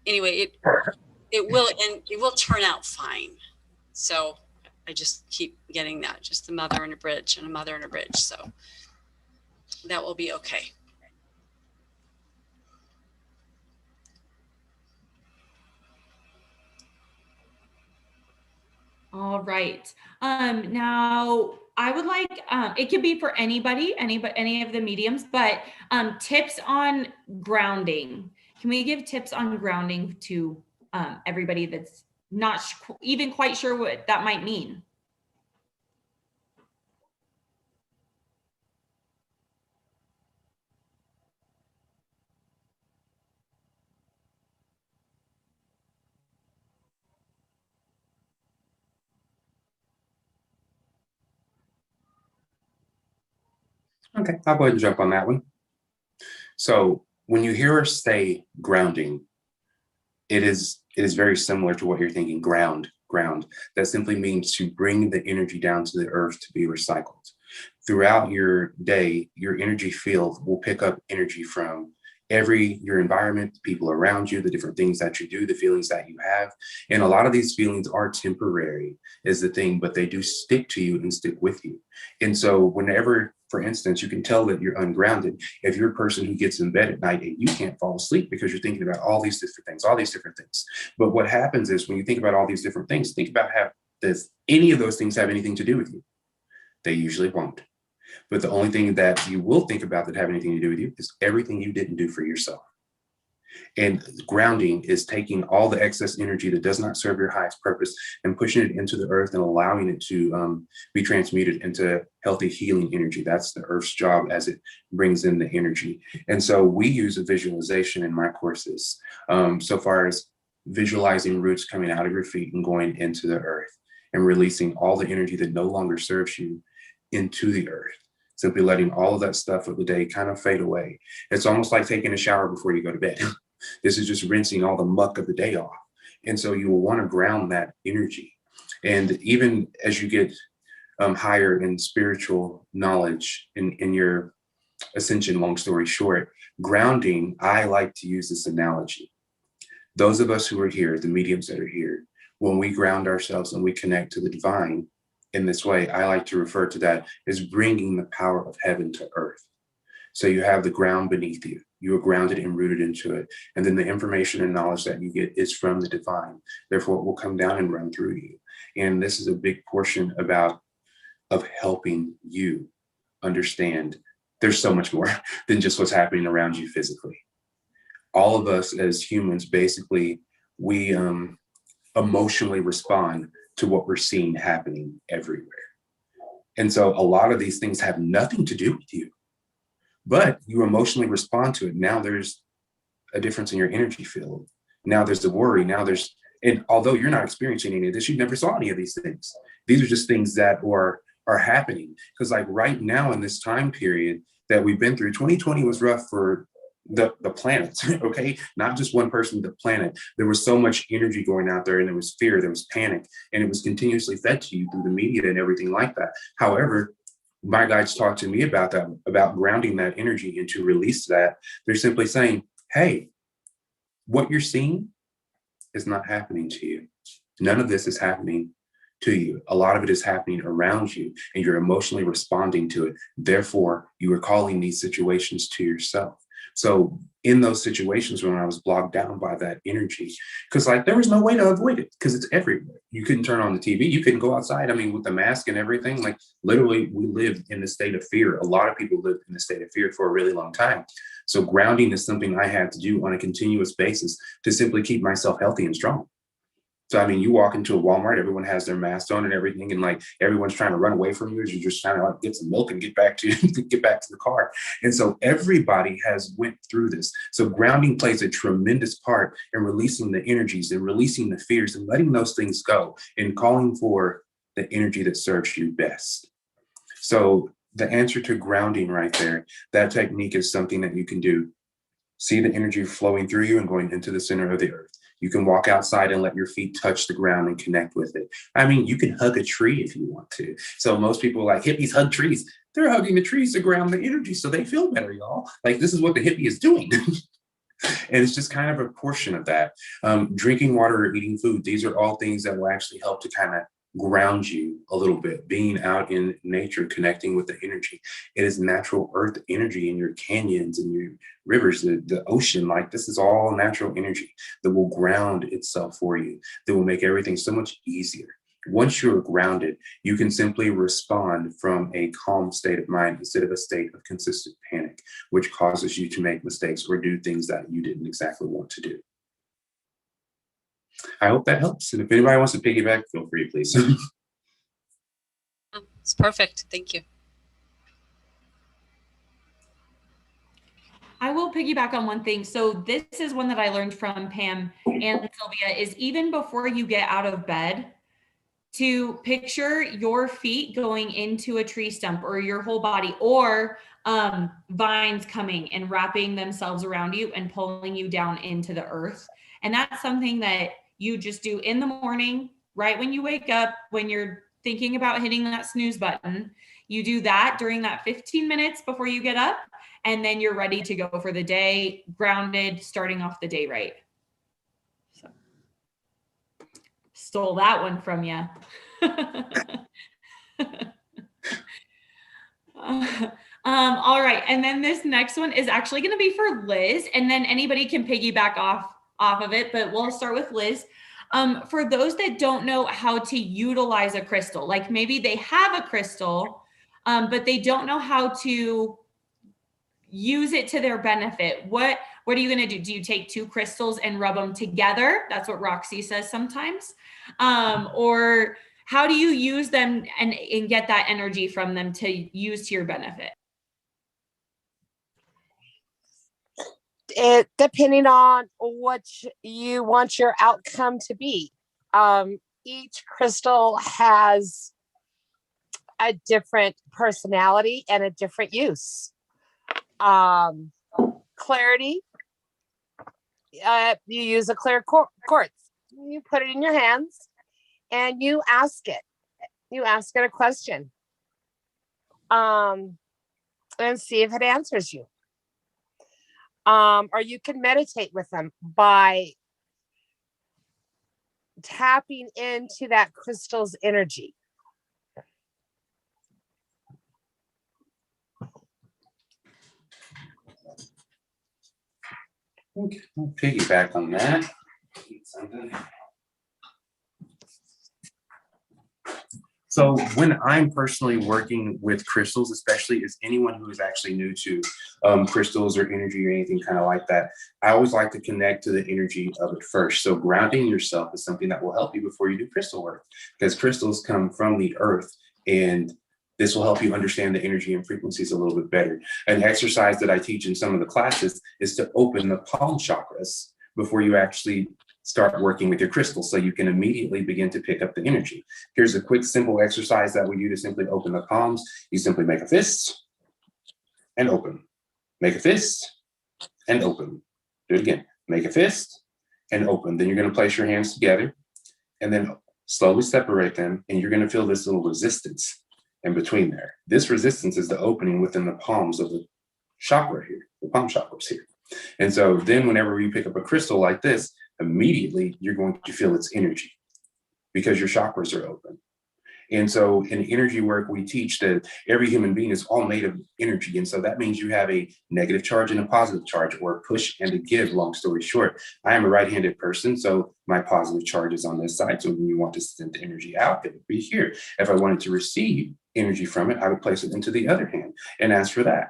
anyway, it will turn out fine. So I just keep getting that, just a mother and a bridge and a mother and a bridge. So that will be okay. All right. Now I would like, it could be for anybody, any of the mediums, but tips on grounding. Can we give tips on grounding to everybody that's not even quite sure what that might mean? Okay, I'll go ahead and jump on that one. So when you hear us say grounding, it is very similar to what you're thinking, ground. That simply means to bring the energy down to the earth to be recycled. Throughout your day, your energy field will pick up energy from your environment, the people around you, the different things that you do, the feelings that you have. And a lot of these feelings are temporary is the thing, but they do stick to you and stick with you. And so whenever, for instance, you can tell that you're ungrounded if you're a person who gets in bed at night and you can't fall asleep because you're thinking about all these different things. But what happens is when you think about all these different things, think about does any of those things have anything to do with you? They usually won't. But the only thing that you will think about that have anything to do with you is everything you didn't do for yourself. And grounding is taking all the excess energy that does not serve your highest purpose and pushing it into the earth and allowing it to be transmuted into healthy healing energy. That's the earth's job as it brings in the energy. And so we use a visualization in my courses so far as visualizing roots coming out of your feet and going into the earth and releasing all the energy that no longer serves you into the earth. Simply letting all of that stuff of the day kind of fade away. It's almost like taking a shower before you go to bed. This is just rinsing all the muck of the day off. And so you will want to ground that energy. And even as you get higher in spiritual knowledge in your ascension, long story short, grounding, I like to use this analogy. Those of us who are here, the mediums that are here, when we ground ourselves and we connect to the divine in this way, I like to refer to that as bringing the power of heaven to earth. So you have the ground beneath you. You are grounded and rooted into it. And then the information and knowledge that you get is from the divine. Therefore, it will come down and run through you. And this is a big portion of helping you understand there's so much more than just what's happening around you physically. All of us as humans, basically, we emotionally respond to what we're seeing happening everywhere. And so a lot of these things have nothing to do with you, but you emotionally respond to it. Now there's a difference in your energy field. Now there's the worry. And although you're not experiencing any of this, you never saw any of these things. These are just things that are happening. Because like right now in this time period that we've been through, 2020 was rough for the planet, okay? Not just one person, the planet. There was so much energy going out there and there was fear, there was panic, and it was continuously fed to you through the media and everything like that. However, my guides talked to me about that, about grounding that energy and to release that. They're simply saying, hey, what you're seeing is not happening to you. None of this is happening to you. A lot of it is happening around you and you're emotionally responding to it. Therefore, you are calling these situations to yourself. So in those situations when I was bogged down by that energy, because like there was no way to avoid it because it's everywhere. You couldn't turn on the TV, you couldn't go outside. I mean, with the mask and everything, like literally we lived in the state of fear. A lot of people lived in the state of fear for a really long time. So grounding is something I had to do on a continuous basis to simply keep myself healthy and strong. So, I mean, you walk into a Walmart, everyone has their mask on and everything, and like everyone's trying to run away from you as you're just trying to like get some milk and get back to get back to the car. And so everybody has went through this. So grounding plays a tremendous part in releasing the energies and releasing the fears and letting those things go and calling for the energy that serves you best. So the answer to grounding right there, that technique is something that you can do. See the energy flowing through you and going into the center of the earth. You can walk outside and let your feet touch the ground and connect with it. I mean, you can hug a tree if you want to. So most people are like, hippies hug trees. They're hugging the trees to ground the energy so they feel better, y'all. Like this is what the hippie is doing. And it's just kind of a portion of that. Drinking water or eating food, these are all things that will actually help to kind of ground you a little bit. Being out in nature, connecting with the energy. It is natural earth energy in your canyons and your rivers, the ocean. Like this is all natural energy that will ground itself for you, that will make everything so much easier. Once you're grounded, you can simply respond from a calm state of mind instead of a state of consistent panic, which causes you to make mistakes or do things that you didn't exactly want to do. I hope that helps. And if anybody wants to piggyback, feel free, please. It's perfect. Thank you. I will piggyback on one thing. So this is one that I learned from Pam and Sylvia is even before you get out of bed, to picture your feet going into a tree stump or your whole body, or vines coming and wrapping themselves around you and pulling you down into the earth. And that's something that you just do in the morning, right when you wake up, when you're thinking about hitting that snooze button. You do that during that 15 minutes before you get up, and then you're ready to go for the day, grounded, starting off the day right. So, stole that one from you. All right, and then this next one is actually going to be for Liz, and then anybody can piggyback off of it, but we'll start with Liz. For those that don't know how to utilize a crystal, like maybe they have a crystal, but they don't know how to use it to their benefit. What are you going to do? Do you take two crystals and rub them together? That's what Roxy says sometimes. Or how do you use them and get that energy from them to use to your benefit? It depending on what you want your outcome to be. Each crystal has a different personality and a different use. Clarity, you use a clear quartz. You put it in your hands and you ask it a question, and see if it answers you. Or you can meditate with them by tapping into that crystal's energy. Okay, I'll piggyback on that. So when I'm personally working with crystals, especially as anyone who is actually new to crystals or energy or anything kind of like that, I always like to connect to the energy of it first. So grounding yourself is something that will help you before you do crystal work, because crystals come from the earth, and this will help you understand the energy and frequencies a little bit better. An exercise that I teach in some of the classes is to open the palm chakras before you actually start working with your crystals, so you can immediately begin to pick up the energy. Here's a quick, simple exercise that we do to simply open the palms. You simply make a fist and open. Make a fist and open. Do it again. Make a fist and open. Then you're going to place your hands together and then slowly separate them, and you're going to feel this little resistance in between there. This resistance is the opening within the palms of the chakra here, the palm chakras here. And so then whenever you pick up a crystal like this, immediately you're going to feel its energy because your chakras are open. And so in energy work, we teach that every human being is all made of energy. And so that means you have a negative charge and a positive charge, or a push and a give. Long story short, I am a right-handed person, so my positive charge is on this side. So when you want to send energy out, it would be here. If I wanted to receive energy from it, I would place it into the other hand and ask for that.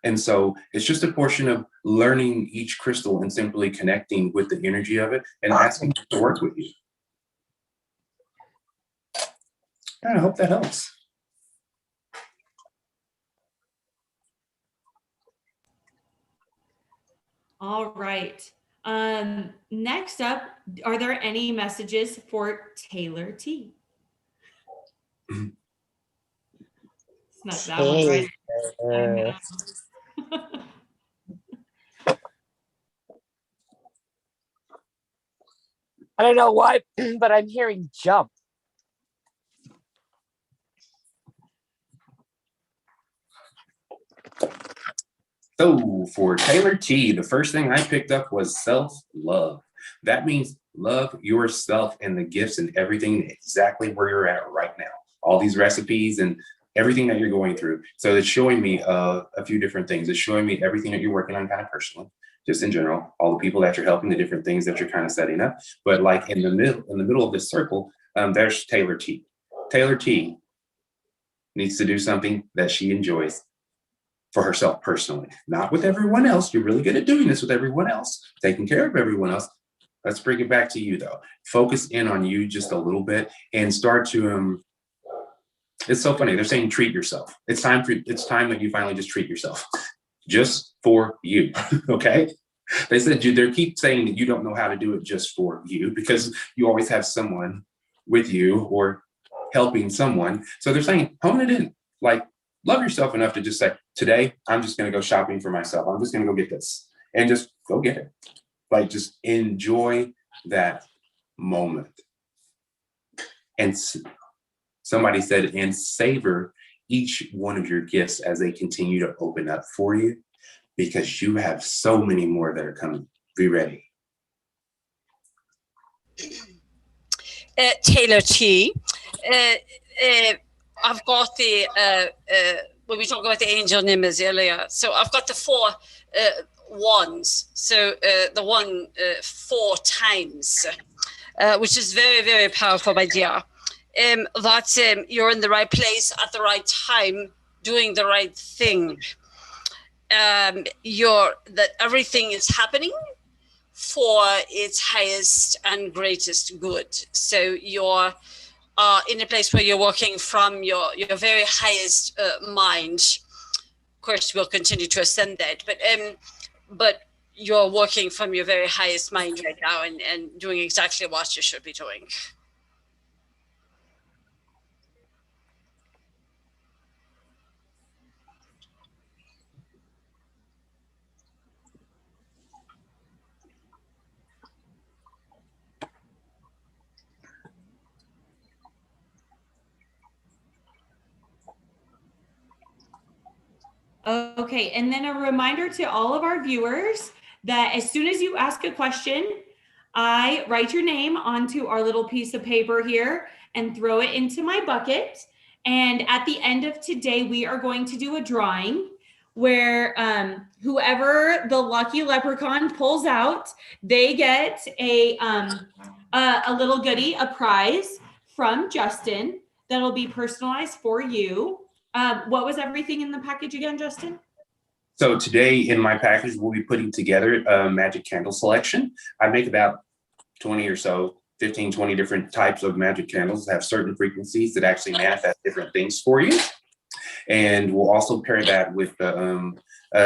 And so it's just a portion of learning each crystal and simply connecting with the energy of it and asking it to work with you. And I hope that helps. All right. Next up, are there any messages for Taylor T? It's not that one, right? I know. I don't know why, but I'm hearing jump. So for Taylor T, the first thing I picked up was self-love. That means love yourself and the gifts and everything exactly where you're at right now. All these recipes and everything that you're going through. So it's showing me a few different things. It's showing me everything that you're working on kind of personally, just in general, all the people that you're helping, the different things that you're kind of setting up. But like in the middle of this circle, there's Taylor T. Taylor T needs to do something that she enjoys for herself personally, not with everyone else. You're really good at doing this with everyone else, taking care of everyone else. Let's bring it back to you though. Focus in on you just a little bit and start to, it's so funny. They're saying treat yourself. It's time that you finally just treat yourself just for you. Okay. They said they keep saying that you don't know how to do it just for you because you always have someone with you or helping someone. So they're saying, hone it in, like love yourself enough to just say, today, I'm just going to go shopping for myself. I'm just going to go get this and just go get it. Like just enjoy that moment. And somebody said, and savor each one of your gifts as they continue to open up for you, because you have so many more that are coming. Be ready. Taylor T. I've got the, when we talked about the angel numbers earlier, so I've got the 4 wands. So the one 4 times, which is very, very powerful, my dear. That you're in the right place at the right time, doing the right thing. That everything is happening for its highest and greatest good. So you're in a place where you're working from your very highest mind. Of course, we'll continue to ascend that, but you're working from your very highest mind right now and doing exactly what you should be doing. Okay, and then a reminder to all of our viewers that as soon as you ask a question, I write your name onto our little piece of paper here and throw it into my bucket. And at the end of today, we are going to do a drawing where whoever the lucky leprechaun pulls out, they get a little goodie, a prize from Justin that'll be personalized for you. What was everything in the package again, Justin? So today in my package, we'll be putting together a magic candle selection. I make about 20 or so, 15, 20 different types of magic candles that have certain frequencies that actually manifest different things for you. And we'll also pair that with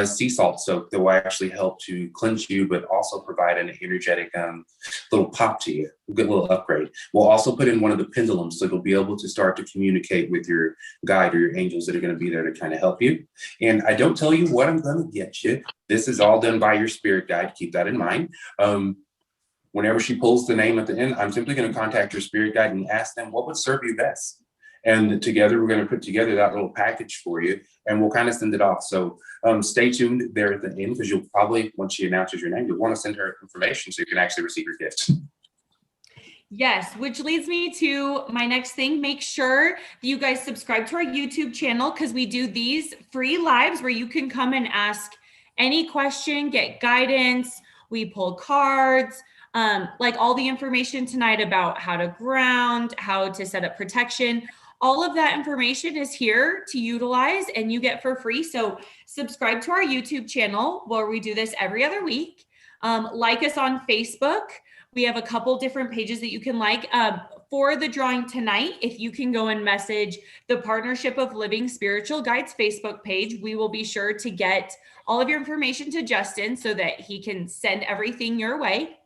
sea salt soap that will actually help to cleanse you, but also provide an energetic little pop to you, a good little upgrade. We'll also put in one of the pendulums so you'll be able to start to communicate with your guide or your angels that are going to be there to kind of help you. And I don't tell you what I'm going to get you. This is all done by your spirit guide. Keep that in mind. Whenever she pulls the name at the end, I'm simply going to contact your spirit guide and ask them what would serve you best. And together, we're going to put together that little package for you, and we'll kind of send it off. So stay tuned there at the end, because you'll probably, once she announces your name, you'll want to send her information so you can actually receive your gift. Yes, which leads me to my next thing. Make sure that you guys subscribe to our YouTube channel because we do these free lives where you can come and ask any question, get guidance. We pull cards, like all the information tonight about how to ground, how to set up protection. All of that information is here to utilize and you get for free. So subscribe to our YouTube channel where we do this every other week. Like us on Facebook. We have a couple different pages that you can like. For the drawing tonight, if you can go and message the Partnership of Living Spiritual Guides Facebook page, we will be sure to get all of your information to Justin so that he can send everything your way.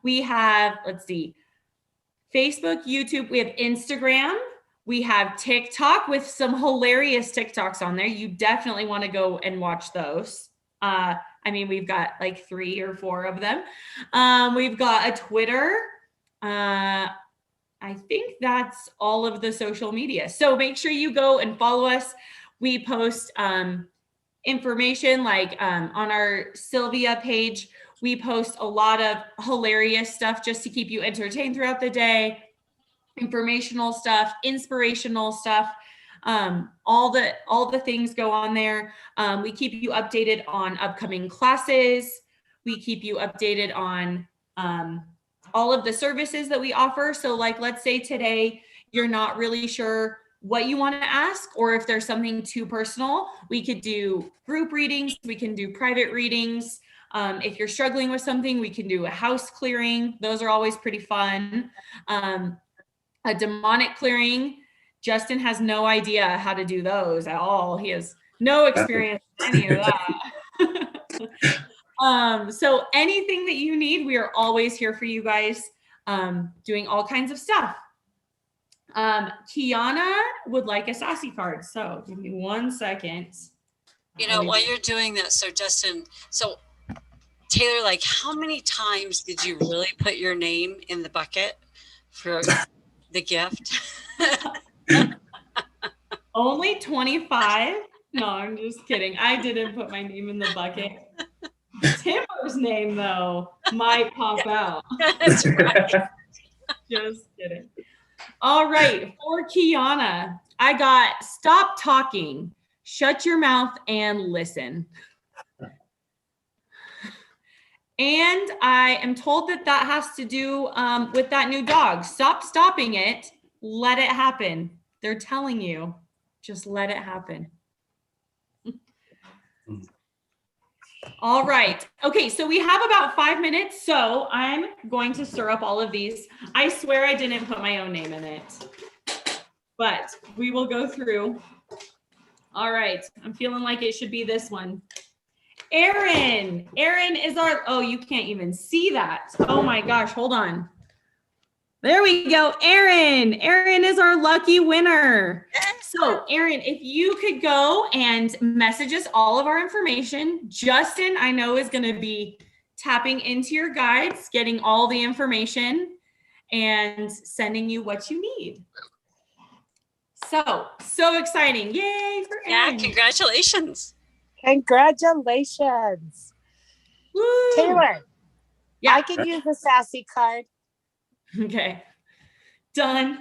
We have, let's see, Facebook, YouTube, we have Instagram, we have TikTok with some hilarious TikToks on there. You definitely want to go and watch those. I mean, we've got like 3 or 4 of them. We've got a Twitter. I think that's all of the social media. So make sure you go and follow us. We post information like on our Sylvia page. We post a lot of hilarious stuff just to keep you entertained throughout the day, informational stuff, inspirational stuff. All the things go on there. We keep you updated on upcoming classes. We keep you updated on all of the services that we offer. So like, let's say today, you're not really sure what you want to ask, or if there's something too personal, we could do group readings. We can do private readings. If you're struggling with something, we can do a house clearing. Those are always pretty fun. A demonic clearing. Justin has no idea how to do those at all. He has no experience in any of that. So anything that you need, we are always here for you guys, doing all kinds of stuff. Kiana would like a sassy card. So give me 1 second. You know, while you're doing that, so Justin, so Taylor, like how many times did you really put your name in the bucket for the gift? Only 25. No, I'm just kidding. I didn't put my name in the bucket. Timber's name, though, might pop out. That's right. Just kidding. All right. For Kiana, I got stop talking, shut your mouth, and listen. And I am told that that has to do with that new dog. Stop stopping it. Let it happen. They're telling you, just let it happen. All right. Okay, so we have about 5 minutes. So I'm going to stir up all of these. I swear I didn't put my own name in it, but we will go through. All right. I'm feeling like it should be this one. Erin. Erin is our, oh, you can't even see that. Oh my gosh, hold on. There we go. Erin. Erin is our lucky winner. So Erin, if you could go and message us all of our information. Justin, I know, is going to be tapping into your guides, getting all the information and sending you what you need. So exciting. Yay for Erin. Yeah, congratulations. Congratulations. Woo. Taylor, Yeah. I can use the sassy card. Okay. Done.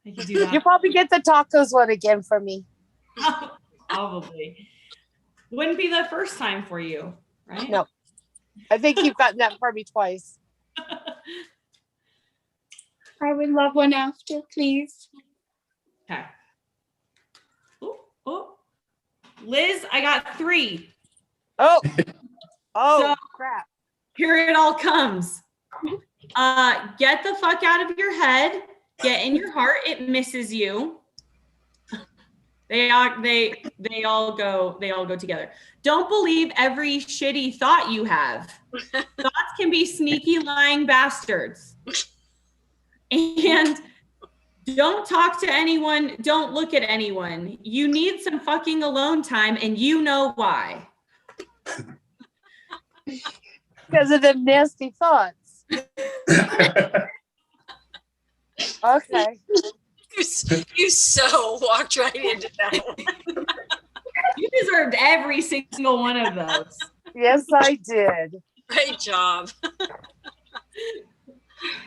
I can do that. You probably get the tacos one again for me. Probably. Wouldn't be the first time for you, right? No. I think you've gotten that for me twice. I would love one after, please. Okay. Oh. Liz, I got 3. Oh, So- crap. Here it all comes. Get the fuck out of your head. Get in your heart. It misses you. They all go together. Don't believe every shitty thought you have. Thoughts can be sneaky, lying bastards. And don't talk to anyone. Don't look at anyone. You need some fucking alone time, and you know why. Because of them nasty thoughts. Okay. You so walked right into that one. You deserved every single one of those. Yes, I did. Great job.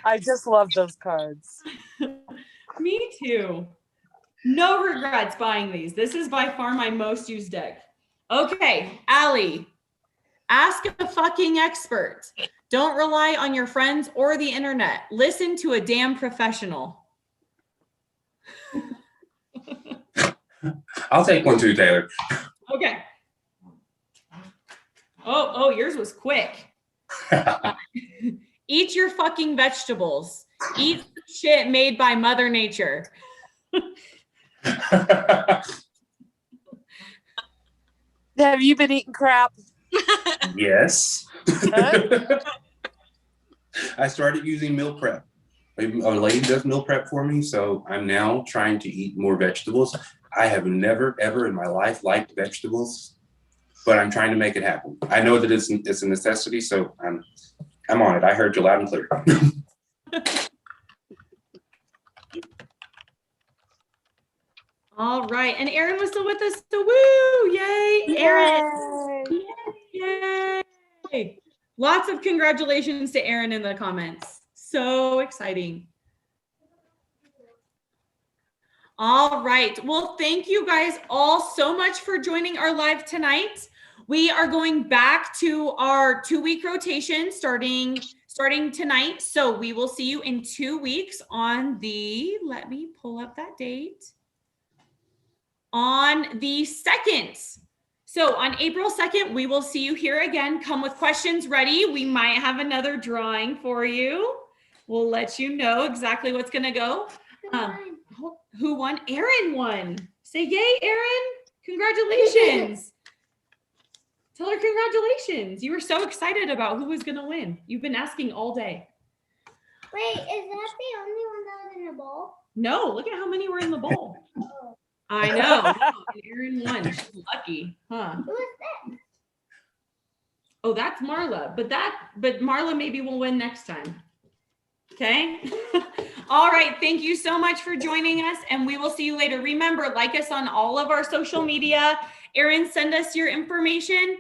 I just love those cards. Me too. No regrets buying these. This is by far my most used deck. Okay, Allie, ask a fucking expert. Don't rely on your friends or the internet. Listen to a damn professional. I'll take one too, Taylor. Okay. Oh, yours was quick. Eat your fucking vegetables. Eat shit made by Mother Nature. Have you been eating crap? Yes. Huh? I started using meal prep. A lady does meal prep for me, so I'm now trying to eat more vegetables. I have never, ever in my life liked vegetables, but I'm trying to make it happen. I know that it's a necessity, so I'm on it. I heard you loud and clear. All right. And Erin was still with us. So woo! Yay, Erin. Yay. Lots of congratulations to Erin in the comments. So exciting. All right. Well, thank you guys all so much for joining our live tonight. We are going back to our 2-week rotation starting tonight. So we will see you in 2 weeks on let me pull up that date. On the 2nd. So on April 2nd, we will see you here again. Come with questions ready. We might have another drawing for you. We'll let you know exactly what's going to go. Who won? Erin won. Say yay, Erin. Congratulations. Tell her congratulations. You were so excited about who was going to win. You've been asking all day. Wait, is that the only one that was in the bowl? No, look at how many were in the bowl. Oh. I know. Erin won. She's lucky, huh? Who is that? Oh, that's Marla. But Marla maybe will win next time. Okay. All right. Thank you so much for joining us, and we will see you later. Remember, like us on all of our social media. Erin, send us your information.